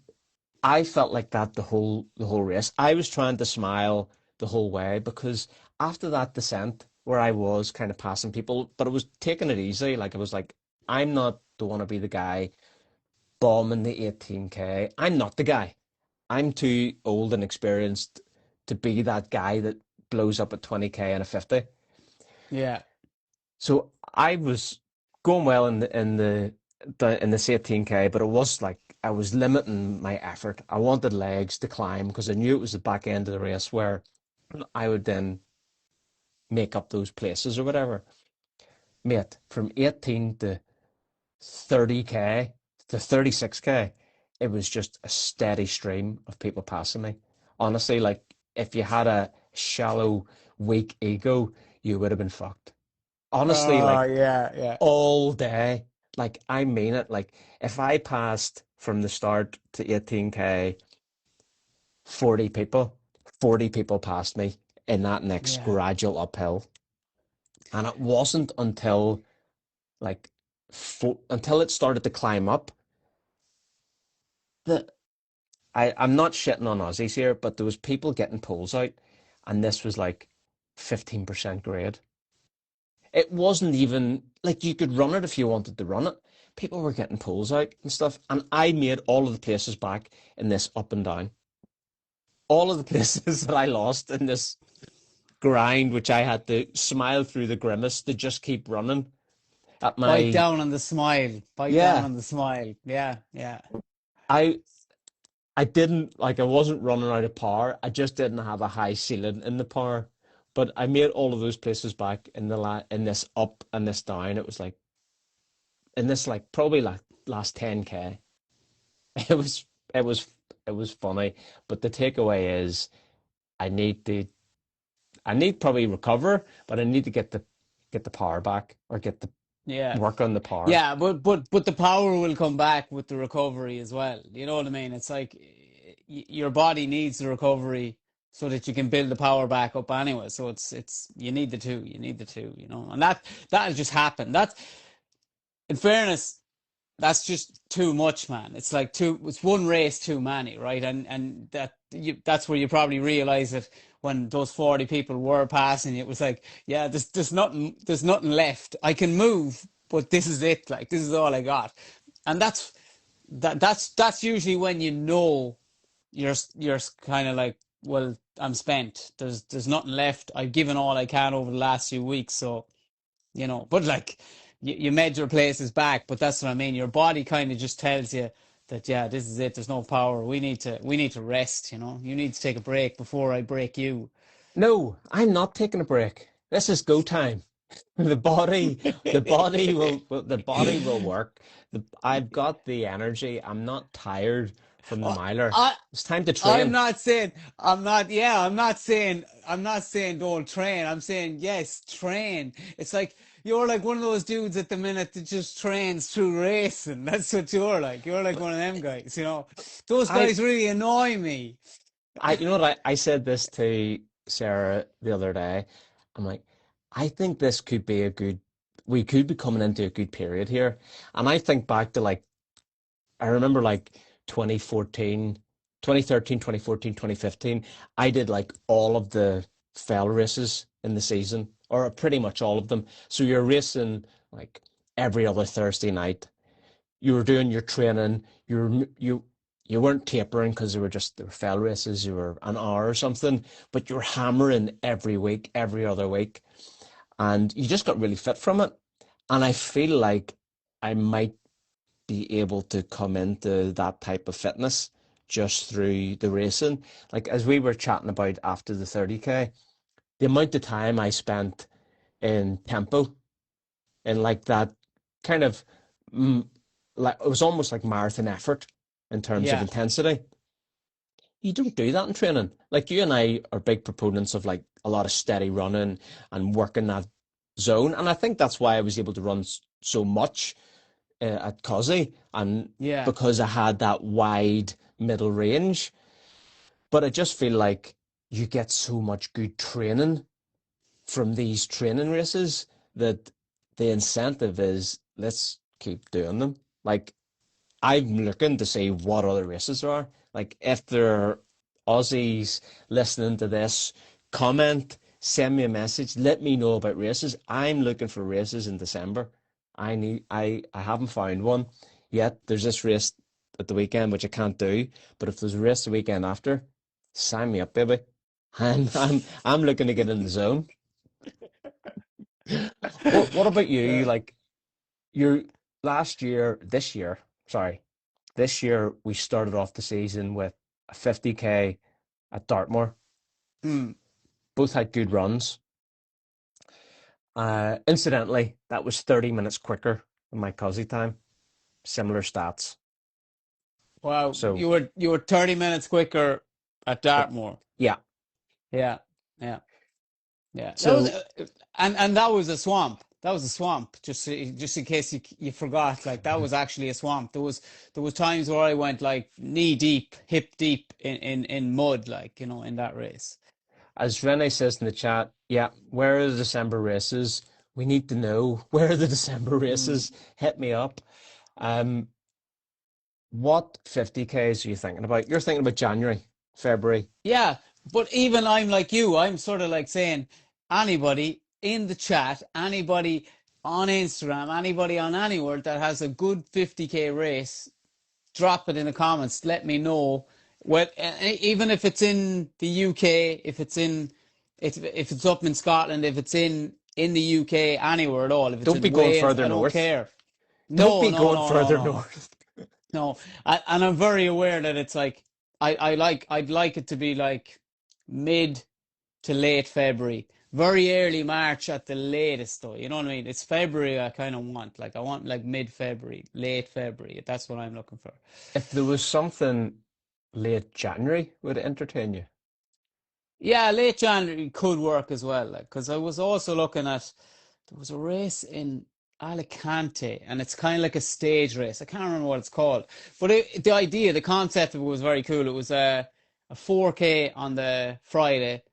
I felt like that the whole race. I was trying to smile the whole way because after that descent where I was kind of passing people, but I was taking it easy. Like I was like, don't want to be the guy bombing the 18K. I'm not the guy. I'm too old and experienced to be that guy that blows up at 20K and a 50. Yeah, So I was going well in this 18K, but it was like I was limiting my effort. I wanted legs to climb because I knew it was the back end of the race where I would then make up those places or whatever. Mate, from 18 to 30K to 36K, it was just a steady stream of people passing me. Honestly, like if you had a shallow, weak ego, you would have been fucked. Honestly, oh like yeah, yeah, all day. Like I mean it. Like if I passed from the start to 18K, 40 people, 40 people passed me in that next yeah. gradual uphill. And it wasn't until like until it started to climb up that I'm not shitting on Aussies here, but there was people getting poles out, and this was like 15% grade. It wasn't even like you could run it if you wanted to run it. People were getting poles out and stuff, and I made all of the places back in this up and down. All of the places that I lost in this grind, which I had to smile through the grimace to just keep running at Bite my down on the smile. Bite down yeah. on the smile. Yeah, yeah. I I didn't like I wasn't running out of power. I just didn't have a high ceiling in the power. But I made all of those places back in this up and this down. It was like in this like probably like last 10K. It was it was it was funny, but the takeaway is I need to I need probably recover, but I need to get the power back or get the Yeah. work on the power. Yeah, but the power will come back with the recovery as well. You know what I mean? It's like your body needs the recovery so that you can build the power back up anyway. So it's you need the two. You need the two, you know. And that has just happened. That's in fairness, that's just too much, man. It's one race too many, right? And that's where you probably realize that when those 40 people were passing, it was like, yeah, there's nothing left. I can move, but this is it. Like, this is all I got. And that's usually when you know you're kind of like, well, I'm spent. There's nothing left. I've given all I can over the last few weeks, so but like you made your places back, but that's what I mean. Your body kind of just tells you that, yeah, this is it. There's no power. We need to rest. You need to take a break before I break you. No, I'm not taking a break. This is go time. The body will work. I've got the energy. I'm not tired from the Uh, miler. I It's time to I'm train. not saying I'm not saying don't train. I'm saying yes, train. It's like you're like one of those dudes at the minute that just trains through racing. That's what you're like. You're like But one of them guys. Those I, guys really annoy me. you know what? I said this to Sarah the other day. I'm like, I think this could be a good. We could be coming into a good period here. And I think back to like I remember like 2014, 2013, 2014, 2015. I did like all of the fell races in the season, or pretty much all of them. So you're racing like every other Thursday night. You were doing your training. You weren't tapering because they were fell races. You were an hour or something, but you were hammering every week, every other week, and you just got really fit from it. And I feel like I might be able to come into that type of fitness just through the racing. Like as we were chatting about after the 30K, the amount of time I spent in tempo and like that kind of mm, like it was almost like marathon effort in terms of Yeah. intensity. You don't do that in training. Like you and I are big proponents of like a lot of steady running and working that zone. And I think that's why I was able to run so much at Cosy, and Yeah. because I had that wide middle range. But I just feel like you get so much good training from these training races that the incentive is let's keep doing them. Like I'm looking to see what other races there are. Like if there are Aussies listening to this, comment, send me a message, let me know about races. I'm looking for races in December. I haven't found one yet. There's this race at the weekend which I can't do, but if there's a race the weekend after, sign me up, baby. I'm looking to get in the zone. What about you? Uh, Like your this year, sorry, this year we started off the season with a 50K at Dartmoor. hmm. Both had good runs. Incidentally, that was 30 minutes quicker than my Cosy time. Similar stats. Wow, So, you were 30 minutes quicker at uh, Dartmoor. yeah. Yeah. Yeah. Yeah, that was So and that was a swamp. That was a swamp. Just in case you forgot, like that was actually a swamp. There was times where I went like knee deep, hip deep in mud, like in that race. as Renee says in the chat, yeah, where are the December races? We need to know where are the December Mm. races. Hit me up. Um, what 50Ks are you thinking about? You're thinking about January, February. Yeah, but even I'm like you. I'm sort of like saying anybody in the chat, anybody on Instagram, anybody on anywhere that has a good 50K race, drop it in the comments. Let me know. Well, even if it's in the UK, if it's up in Scotland, if it's in the UK, anywhere at all, if it's Don't in be going Wales, further I don't north. care. Don't No, be no, going no, no, further no, north. no. And I'm very aware that it's like I'd like it to be like mid to late February, very early March at the latest, though. You know what I mean? It's February I kind of want. Like I want like mid February, late February. That's what I'm looking for. If there was something late January, would it entertain you? Yeah, late January could work as well. Like, because I was also looking at there was a race in Alicante, and it's kind of like a stage race. I can't remember what it's called, but the idea, the concept of it was very cool. It was a 4K on the Friday,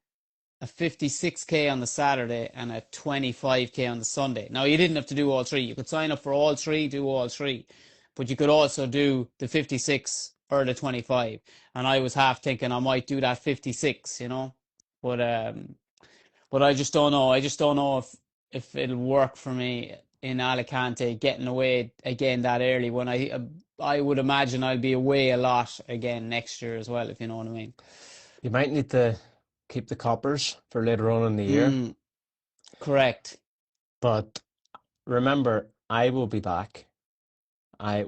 a 56K on the Saturday, and a 25K on the Sunday. Now you didn't have to do all three. You could sign up for all three, do all three. but you could also do the 56 or the 25. And I was half thinking I might do that 56, you know. But I just don't know. I just don't know if it'll work for me in Alicante getting away again that early when I would imagine I'll be away a lot again next year as well, if you know what I mean. You might need to keep the coppers for later on in the year. Mm, correct. But remember, I will be back.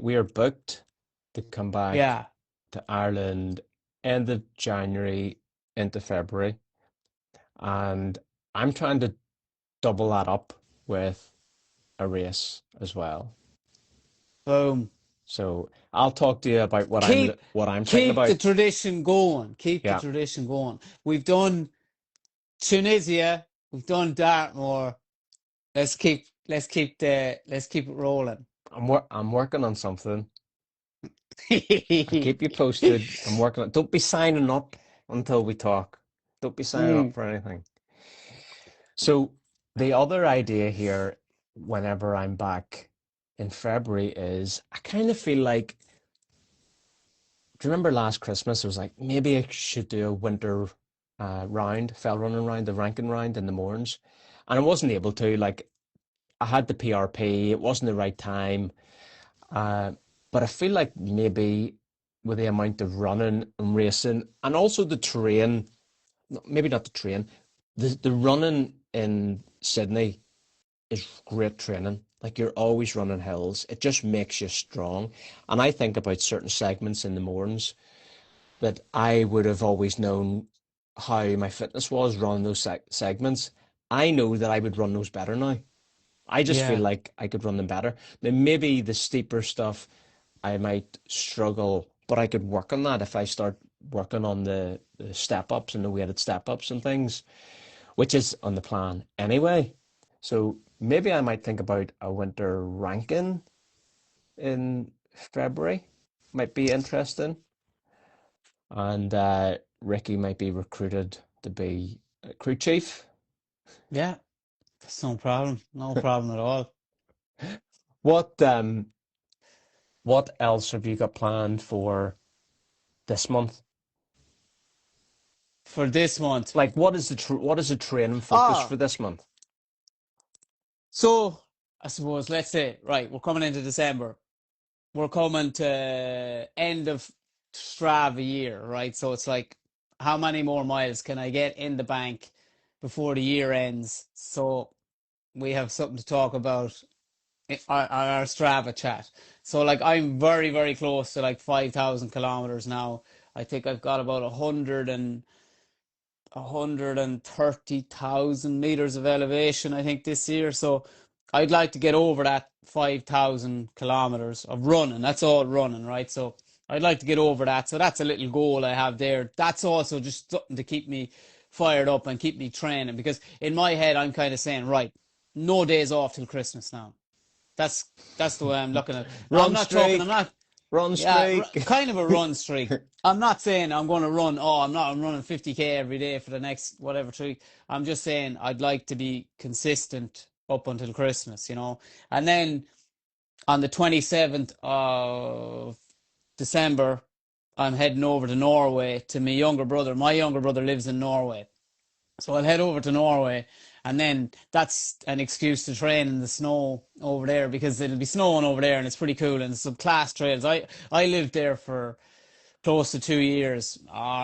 We are booked to come back Yeah. to Ireland end of January into February. And I'm trying to double that up with a race as well. Boom. So I'll talk to you about Keep what I'm thinking keep the about. tradition going. Keep the Yeah, tradition going. We've done Tunisia, we've done Dartmoor. Let's keep it rolling. I'm working on something. I'll keep you posted. I'm working on. Don't be signing up until we talk. Don't be signing up Mm. for anything. So the other idea here, whenever I'm back in February, is I kind of feel like, do you remember last Christmas? It was like maybe I should do a winter round, fell running round, the ranking round in the mornings, and I wasn't able to. Like I had the PRP, it wasn't the right time, uh, but I feel like maybe with the amount of running and racing, and also the terrain, maybe not the train, the running in Sydney is great training. Like you're always running hills. It just makes you strong. And I think about certain segments in the mornings that I would have always known how my fitness was running those segments. I know that I would run those better now. I just feel Yeah. like I could run them better. Now, maybe the steeper stuff I might struggle, but I could work on that if I start working on the step ups and the weighted step ups and things, which is on the plan anyway. So maybe I might think about a winter ranking in February. Might be interesting. And Ricki might be recruited to be a crew chief. Yeah. That's no problem. No problem at all. What what else have you got planned for this month? For this month. Like what is the training focus Ah, for this month? so I suppose let's say, right, we're coming into December. We're coming to end of Strava year, right? So it's like, how many more miles can I get in the bank before the year ends? So we have something to talk about on our Strava chat. So like, I'm very, very close to like 5,000 kilometers now. I think I've got about 130,000 meters of elevation, I think, this year. So I'd like to get over that 5,000 kilometers of running. That's all running, right? So I'd like to get over that. So that's a little goal I have there. That's also just something to keep me fired up and keep me training, because in my head, I'm kind of saying, right, no days off till Christmas now. That's that's the way I'm looking at it. Now, I'm Run not talking, I'm streak, not run yeah, streak. kind of a run streak. I'm not saying I'm going to run. Oh, I'm not. I'm running 50K every day for the next whatever 3. I'm just saying I'd like to be consistent up until Christmas, you know. And then on the 27th of December, I'm heading over to Norway to my younger brother. My younger brother lives in Norway, so I'll head over to Norway, and then that's an excuse to train in the snow over there, because it'll be snowing over there and it's pretty cool, and some class trails. I lived there for close to 2 years,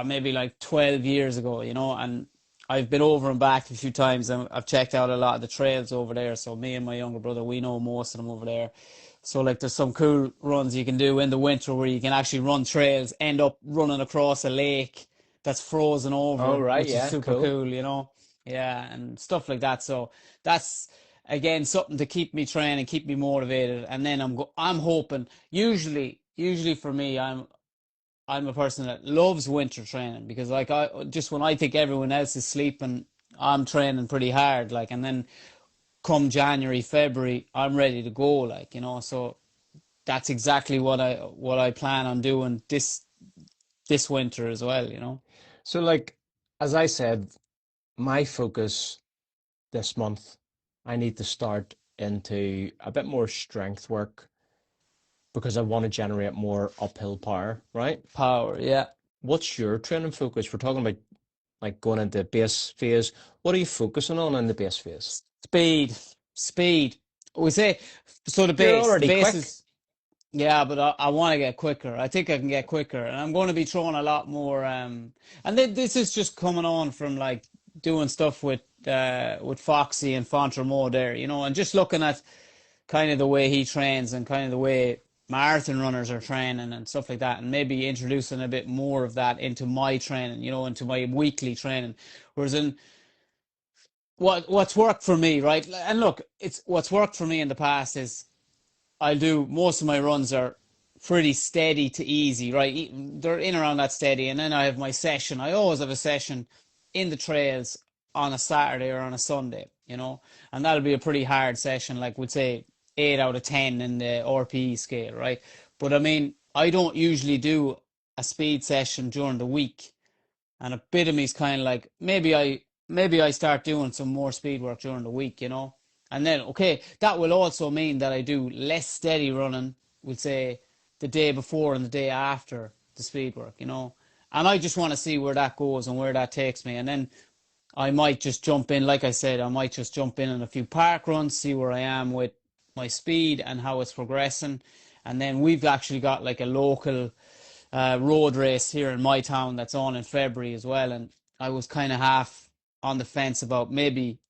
maybe like 12 years ago, you know, and I've been over and back a few times, and I've checked out a lot of the trails over there. So me and my younger brother, we know most of them over there. So like, there's some cool runs you can do in the winter where you can actually run trails, end up running across a lake that's frozen Oh over, right, which is yeah, super cool. cool, you know. Yeah, and stuff like that. So that's again something to keep me training, keep me motivated. And then I'm hoping, usually for me, I'm a person that loves winter training, because like, I just, when I think everyone else is sleeping, I'm training pretty hard, like, and then come January, February, I'm ready to go, like, you know. So that's exactly what I plan on doing this winter as well, you know. So like as I said, my focus this month, I need to start into a bit more strength work, because I want to generate more uphill power, right? Power, yeah. What's your training focus? We're talking about like going into base phase. What are you focusing on in the base phase? Speed, speed. We say so. You're The already base quick. is yeah, but I want to get quicker. I think I can get quicker, and I'm going to be throwing a lot more. And this is just coming on from like doing stuff with Foxy and Fontremo there, and just looking at kind of the way he trains and kind of the way marathon runners are training and stuff like that, and maybe introducing a bit more of that into my training, into my weekly training. Whereas in what's worked for me, right? And look, it's what's worked for me in the past is I'll do most of my runs are pretty steady to easy, right? They're in around that steady, and then I have my session. I always have a session in the trails on a Saturday or on a Sunday, and that'll be a pretty hard session, like we'd say 8 out of 10 in the RPE scale, right? But I mean, I don't usually do a speed session during the week, and a bit of me is kind of like maybe I start doing some more speed work during the week. And then, okay, that will also mean that I do less steady running, we'll say, the day before and the day after the speed work. And I just want to see where that goes and where that takes me. And then I might just jump in, like I said, I might just jump in on a few park runs, see where I am with my speed and how it's progressing. And then we've actually got like a local road race here in my town that's on in February as well. And I was kind of half on the fence about maybe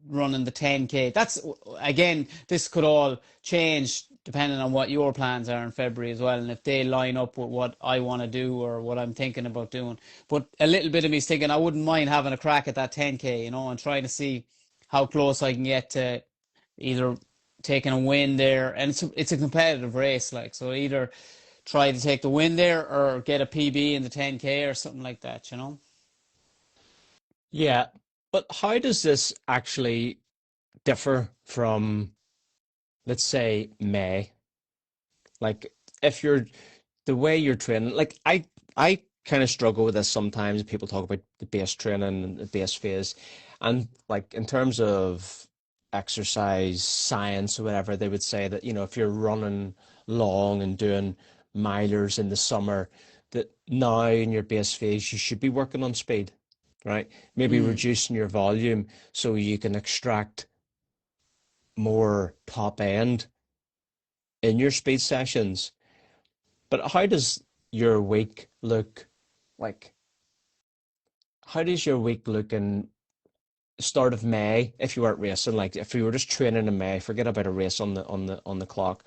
running the 10K. That's again, this could all change depending on what your plans are in February as well, and if they line up with what I want to do or what I'm thinking about doing. But a little bit of me is thinking I wouldn't mind having a crack at that 10K, and trying to see how close I can get to either taking a win there. And it's a competitive race, like, so either try to take the win there or get a PB in the 10K or something like that. Yeah, but how does this actually differ from, let's say, May? Like, if you're the way you're training, like I kind of struggle with this sometimes. People talk about the base training and the base phase, and like in terms of exercise science or whatever, they would say that if you're running long and doing milers in the summer, that now in your base phase you should be working on speed, right? Maybe Mm. reducing your volume so you can extract more top end in your speed sessions. But how does your week look like? How does your week look in start of May if you weren't racing? Like if you were just training in May, forget about a race on the clock.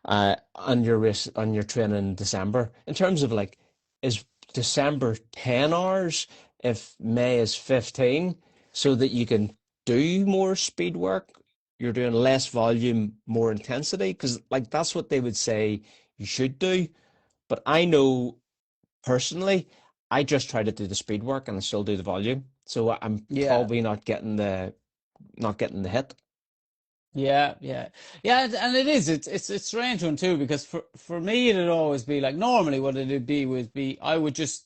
On your race on your training in December. In terms of like, is December 10 hours if May is 15, so that you can do more speed work? You're doing less volume, more intensity, because like that's what they would say you should do. But I know personally, I just try to do the speed work and I still do the volume. So I'm Yeah. probably not getting the hit. Yeah, and it is. It's a strange one too because for me it'd always be like normally what it'd be would be I would just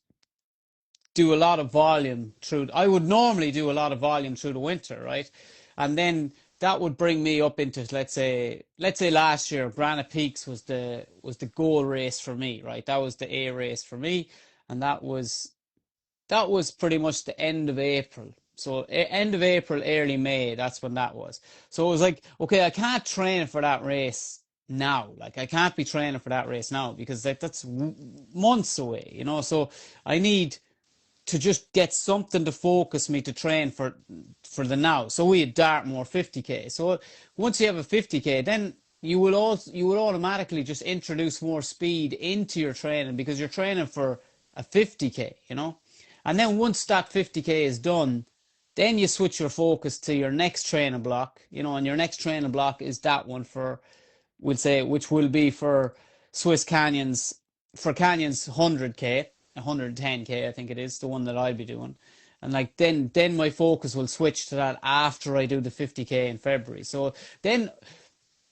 do a lot of volume through. I would normally do a lot of volume through the winter, right? And then that would bring me up into let's say last year Granite Peaks was the goal race for me, right? That was the A race for me, and that was pretty much the end of April. So end of April, early May, that's when that was. So it was like, okay, I can't train for that race now. Like I can't be training for that race now because that's months away. So I need to just get something to focus me to train for the now. So we had Dartmoor 50K. So once you have a 50K, then you will automatically just introduce more speed into your training because you're training for a 50K. And then once that 50K is done, then you switch your focus to your next training block, and your next training block is that one for, we'll say, which will be for Swiss Canyons, for Canyons 100K, 110K, I think it is, the one that I'll be doing. And like then my focus will switch to that after I do the 50K in February. So then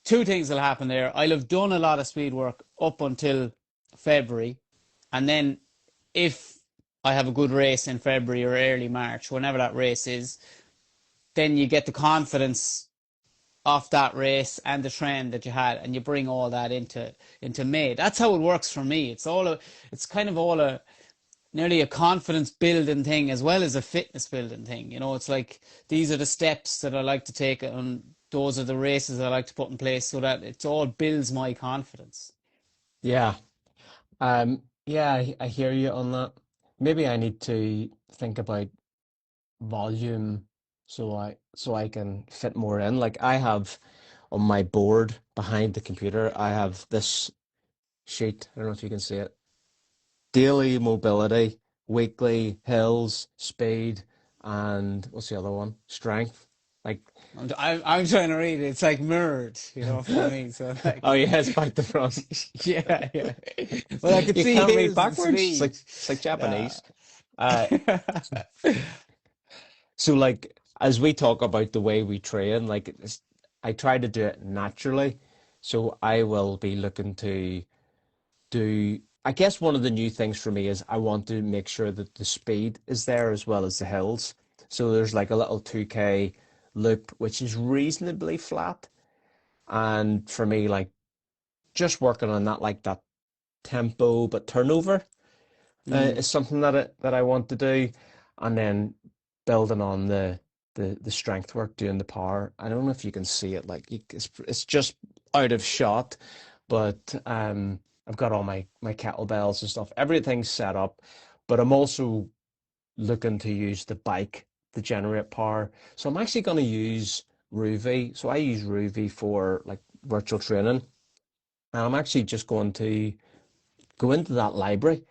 two things will happen there. I'll have done a lot of speed work up until February, and then if I have a good race in February or early March, whenever that race is, then you get the confidence off that race and the trend that you had, and you bring all that into May. That's how it works for me. It's kind of all a nearly a confidence building thing as well as a fitness building thing. It's like these are the steps that I like to take, and those are the races I like to put in place so that it all builds my confidence. Yeah. Yeah, I hear you on that. Maybe I need to think about volume so I can fit more in. Like I have on my board behind the computer, I have this sheet. I don't know if you can see it. Daily mobility, weekly hills, speed, and what's the other one? Strength. Like, I'm trying to read it. It's like mirrored, for me. So oh like, yeah, it's back to front. yeah, yeah. But I could You see can't read hills and backwards. speed. It's like Nah. Japanese. Uh, so like as we talk about the way we train, like I try to do it naturally. So I will be looking to do, I guess one of the new things for me is I want to make sure that the speed is there as well as the hills. So there's like a little 2K loop, which is reasonably flat. And for me, like just working on that, like that tempo, but turnover Mm. is something that I want to do. And then building on the strength work, doing the power. I don't know if you can see it, like it's just out of shot, but I've got all my kettlebells and stuff. Everything's set up, but I'm also looking to use the bike to generate power. So I'm actually going to use Ruvi. So I use Ruvi for like virtual training, and I'm actually just going to go into that library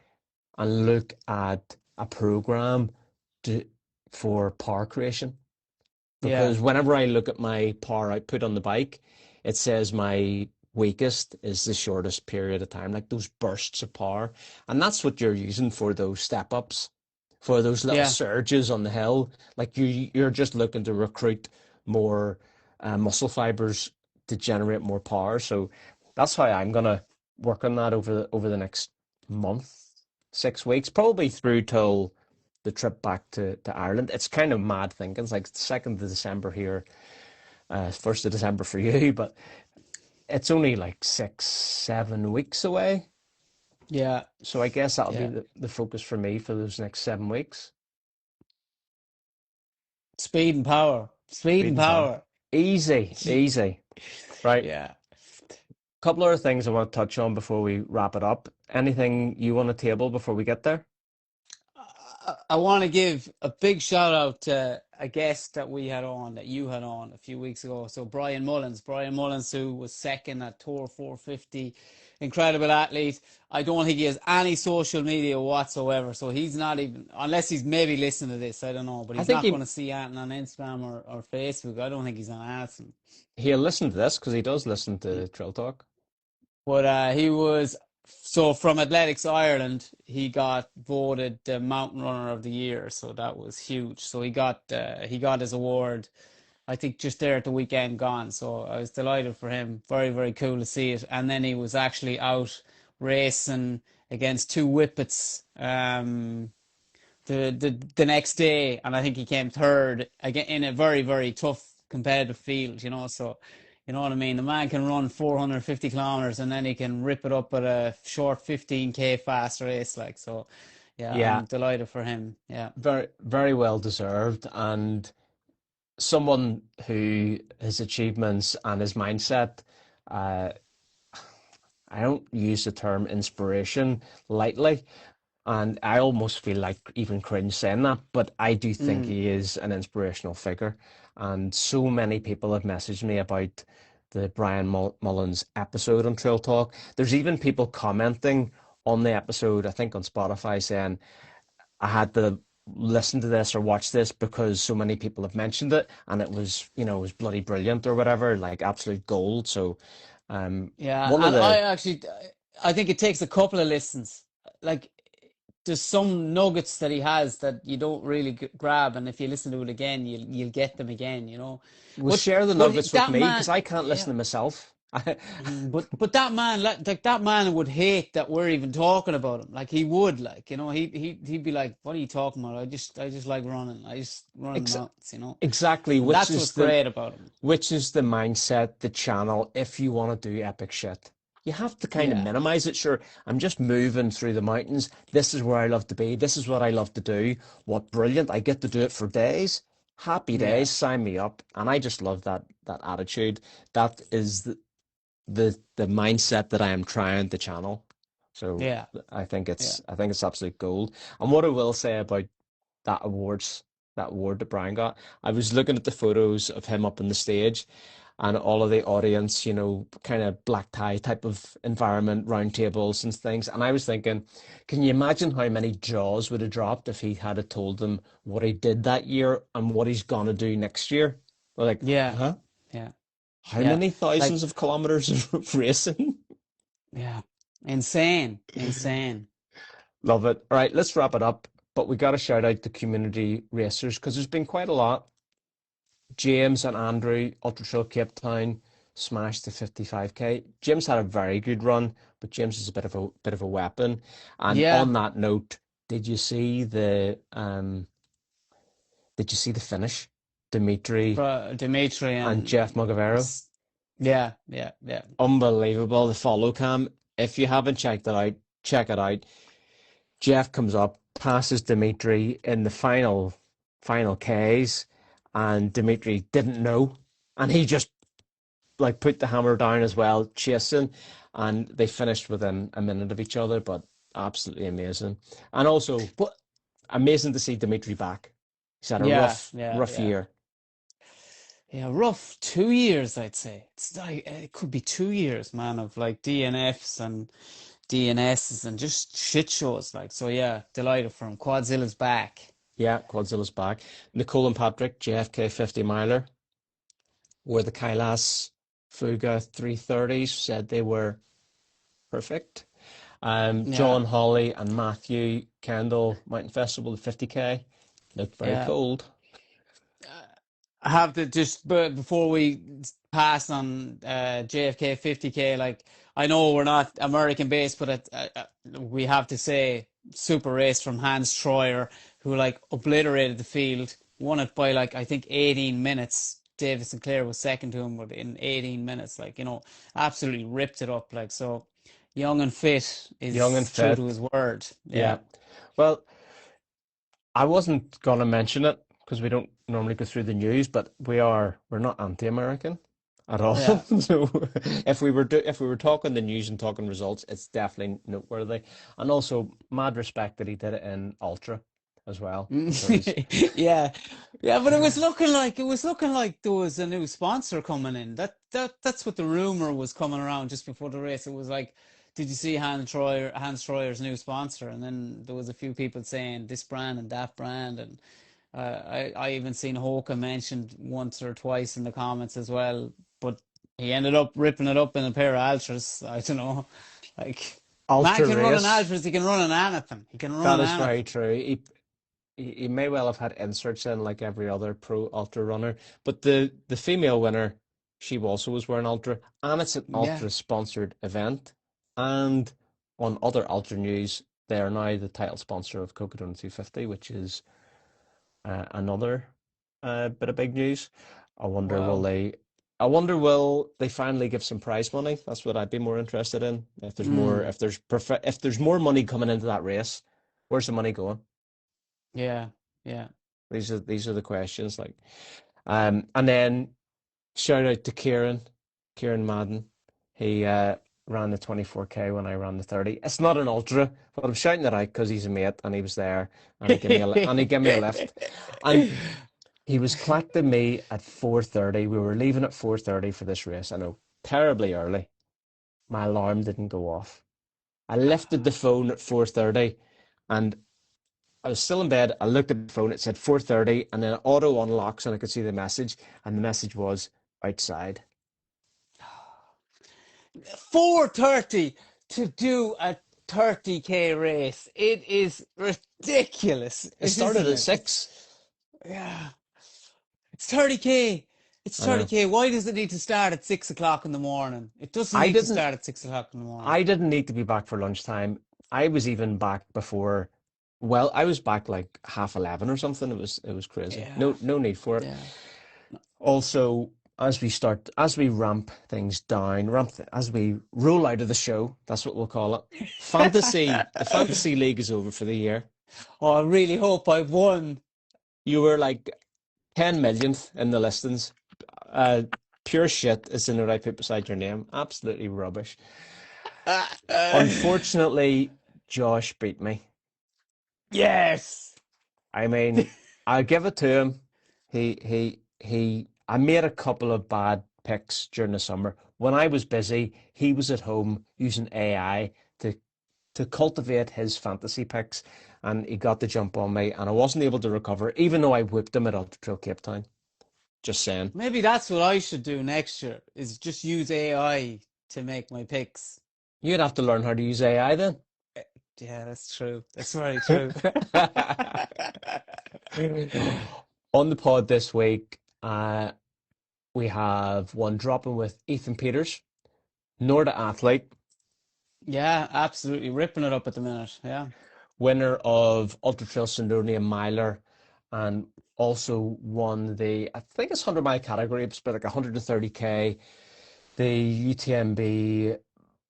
and look at a program to, for power creation. Yeah, Because whenever I look at my power output on the bike, it says my weakest is the shortest period of time, like those bursts of power. And that's what you're using for those step ups, for those little yeah. surges on the hill. Like you're just looking to recruit more muscle fibers to generate more power. So that's how I'm gonna work on that over the next month, 6 weeks, probably through till the trip back to Ireland. It's kind of mad thinking. It's like 2nd of December here, 1st of December for you, but it's only like 6, 7 weeks away. Yeah, So I guess that'll be yeah. the focus for me for those next 7 weeks. Speed and power. Speed Speed and and power. power. Easy, easy. Right. Yeah. Couple other things I want to touch on before we wrap it up. Anything you want to table before we get there? I want to give a big shout out to a guest that we had on, that you had on a few weeks ago. So Brian Mullins. Brian Mullins, who was second at Tour 450, incredible athlete. I don't think he has any social media whatsoever. So he's not even, unless he's maybe listening to this, I don't know. But I he's think not going to see anything on Instagram or Facebook. I don't think he's on anything. he'll listen to this because he does listen to Trail Talk. But he was so from Athletics Ireland, he got voted the Mountain Runner of the Year, so that was huge. So he got his award, I think, just there at the weekend gone. So I was delighted for him. Very, very cool to see it. And then he was actually out racing against two whippets the next day, and I think he came third again in a very, very tough competitive field, so you know what I mean. The man can run 450 kilometers and then he can rip it up at a short 15K fast race, like. So yeah, Yeah, I'm delighted for him. Yeah. very, very well deserved. And someone who his achievements and his mindset, uh, I don't use the term inspiration lightly, and I almost feel like even cringe saying that, but I do think Mm. he is an inspirational figure. And so many people have messaged me about the Brian Mullins episode on Trail Talk. There's even people commenting on the episode, I think on Spotify, saying, I had to listen to this or watch this because so many people have mentioned it and it was bloody brilliant or whatever, like absolute gold. So Yeah, one of and I the actually, I think it takes a couple of listens. Like, there's some nuggets that he has that you don't really grab, and if you listen to it again, you'll get them again. will But share the but nuggets with that me because man, I can't listen yeah, to myself. But that man, like that man would hate that we're even talking about him. Like he would, like, you know, he'd be like, "What are you talking about? I just like running. I just run in the Ex mountains, you know." exactly, And that's what's great about him. which is the mindset, the channel, if you want to do epic shit. You have to kind of Yeah, minimize it. Sure, I'm just moving through the mountains. This is where I love to be. This is what I love to do. What brilliant. I get to do it for days. Happy yeah, days, sign me up. And I just love that attitude. That is the mindset that I am trying to channel. So yeah, yeah, I think it's absolute gold. And what I will say about that award that Brian got. I was looking at the photos of him up on the stage and all of the audience, you know, kind of black tie type of environment, round tables and things. And I was thinking, can you imagine how many jaws would have dropped if he had have told them what he did that year and what he's gonna do next year? We're like, yeah, huh? yeah, How yeah. many thousands Like, of kilometers of racing? yeah, insane, insane. Love it. All right, let's wrap it up. But we got to shout out the community racers because there's been quite a lot. James and Andrew, Ultra Trail Cape Town, smashed the 55K. James had a very good run, but James is a bit of a weapon. And Yeah, on that note, did you see the finish? Dimitri but Dimitri and and Jeff Mogavero. yeah, yeah, yeah, Unbelievable. The follow cam. If you haven't checked it out, check it out. Jeff comes up, passes Dimitri in the final Ks, and Dimitri didn't know, and he just like put the hammer down as well, chasing, and they finished within a minute of each other. But absolutely amazing, and also but amazing to see Dimitri back. He's had a yeah, yeah, rough yeah. year. Yeah, rough 2 years, I'd say. It's like it could be 2 years, man, of like DNFs and DNSs and just shit shows. Like, so yeah, delighted for him. Quadzilla's back. Yeah, Quadzilla's back. Nicole and Patrick, JFK 50 miler, wore the Kailas Fuga 330s, said they were perfect. Yeah, John Holly and Matthew Kendall, Mountain Festival, the 50K, looked very yeah. cold. I have to just, but before we pass on JFK 50K, like I know we're not American based, but we have to say super race from Hans Troyer, who like obliterated the field, won it by like I think 18 minutes. David Sinclair was second to him, but in 18 minutes, like you know, absolutely ripped it up. Like so, young and fit Young and is true to fit. his word. Yeah. Yeah, Well, I wasn't gonna mention it because we don't normally go through the news, but we're not anti-American at all. yeah. So if we were talking the news and talking results, it's definitely noteworthy. And also mad respect that he did it in Ultra as well because Yeah, yeah, but it was looking like there was a new sponsor coming in. That's what the rumor was coming around just before the race. It was like, did you see Hans Troyer's new sponsor? And then there was a few people saying this brand and that brand, and I even seen Hoka mentioned once or twice in the comments as well. But he ended up ripping it up in a pair of Ultras. I don't know, like. Man Ultra can run an race, Ultras, he can run an anything. He can run that an is very anything. true. He may well have had inserts in like every other pro ultra runner, but the female winner, she also was wearing ultra, and it's an Yeah. ultra sponsored event. And on other ultra news, they are now the title sponsor of Cocodona 250, which is another bit of big news. I wonder will Wow. they? I wonder will they finally give some prize money? That's what I'd be more interested in. If there's more, Mm. if there's more money coming into that race, where's the money going? Yeah. Yeah. These are the questions. Like, and then shout out to Kieran Madden. He ran the 24K when I ran the 30. It's not an ultra, but I'm shouting it out because he's a mate and he was there and he gave me a lift. And he was collecting me at 4:30. We were leaving at 4:30 for this race. I know, terribly early. My alarm didn't go off. I lifted the phone at 4:30 and I was still in bed. I looked at the phone. It said 4:30, and then auto unlocks, and I could see the message. And the message was outside. 4:30 to do a 30K race. It is ridiculous, It started isn't at it? It's 6. yeah. It's 30K. It's I know. 30K. Why does it need to start at 6 o'clock in the morning? It doesn't I need to didn't start at 6 o'clock in the morning. I didn't need to be back for lunchtime. I was even back before, well, I was back like 11:30 or something. It was crazy. Yeah, No need for it. yeah. Also, as we ramp things down, as we roll out of the show, that's what we'll call it. The fantasy league is over for the year. Oh, I really hope I won. You were like 10 millionth in the listings. Uh, Pure shit is in the right bit beside your name. Absolutely rubbish. Unfortunately, Josh beat me. Yes. I mean, I'll give it to him. I made a couple of bad picks during the summer. When I was busy, he was at home using AI to cultivate his fantasy picks, and he got the jump on me, and I wasn't able to recover, even though I whipped him at Ultra Trail Cape Town. Just saying. Maybe that's what I should do next year, is just use AI to make my picks. You'd have to learn how to use AI then. Yeah, that's true. That's very true. On the pod this week, we have one dropping with Ethan Peters, Norda athlete, Yeah, absolutely ripping it up at the minute. Yeah. winner of Ultra Trail Snowdonia Miler, and also won I think it's 100-mile category, it's about like 130K, the UTMB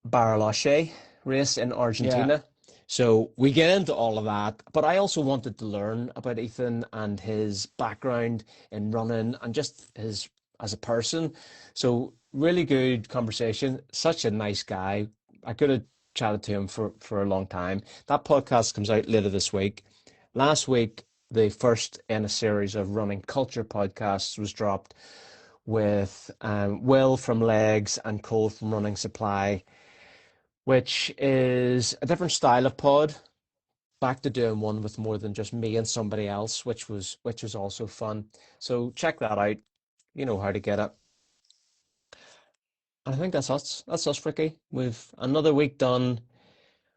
Bariloche race in Yeah. Argentina. So we get into all of that, but I also wanted to learn about Ethan and his background in running and just his as a person. So really good conversation. Such a nice guy. I could have chatted to him for a long time. That podcast comes out later this week. Last week, the first in a series of running culture podcasts was dropped with Will from Legs and Cole from Running Supply, which is a different style of pod. Back to doing one with more than just me and somebody else, which was also fun. So check that out. You know how to get it. And I think that's us. That's us, Ricki. We've another week done.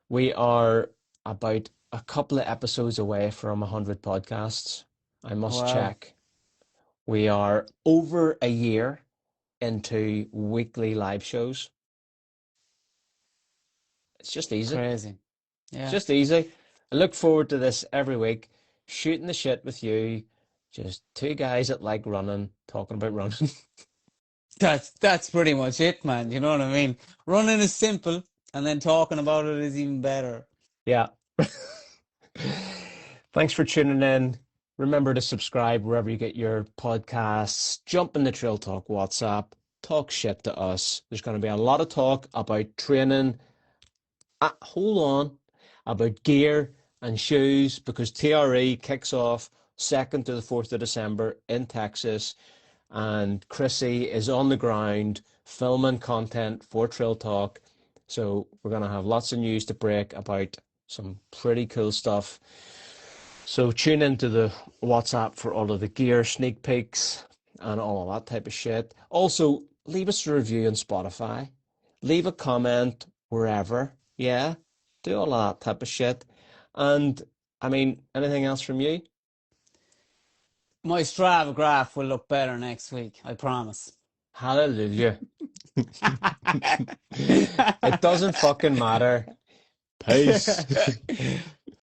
We are about a couple of episodes away from 100 podcasts. I must Wow. check. We are over a year into weekly live shows. It's just easy. Crazy. It's Yeah. just easy. I look forward to this every week, shooting the shit with you. Just two guys that like running, talking about running. That's pretty much it, man. You know what I mean? Running is simple, and then talking about it is even better. Yeah. Thanks for tuning in. Remember to subscribe wherever you get your podcasts. Jump in the Trail Talk WhatsApp. Talk shit to us. There's going to be a lot of talk about training. Hold on. About gear and shoes because TRE kicks off 2nd to the 4th of December in Texas. And Chrissy is on the ground filming content for Trail Talk. So we're going to have lots of news to break about some pretty cool stuff. So tune into the WhatsApp for all of the gear sneak peeks and all of that type of shit. Also, leave us a review on Spotify. Leave a comment wherever. Yeah, do all of that type of shit. And I mean, anything else from you? My Strava graph will look better next week, I promise. Hallelujah. It doesn't fucking matter. Peace.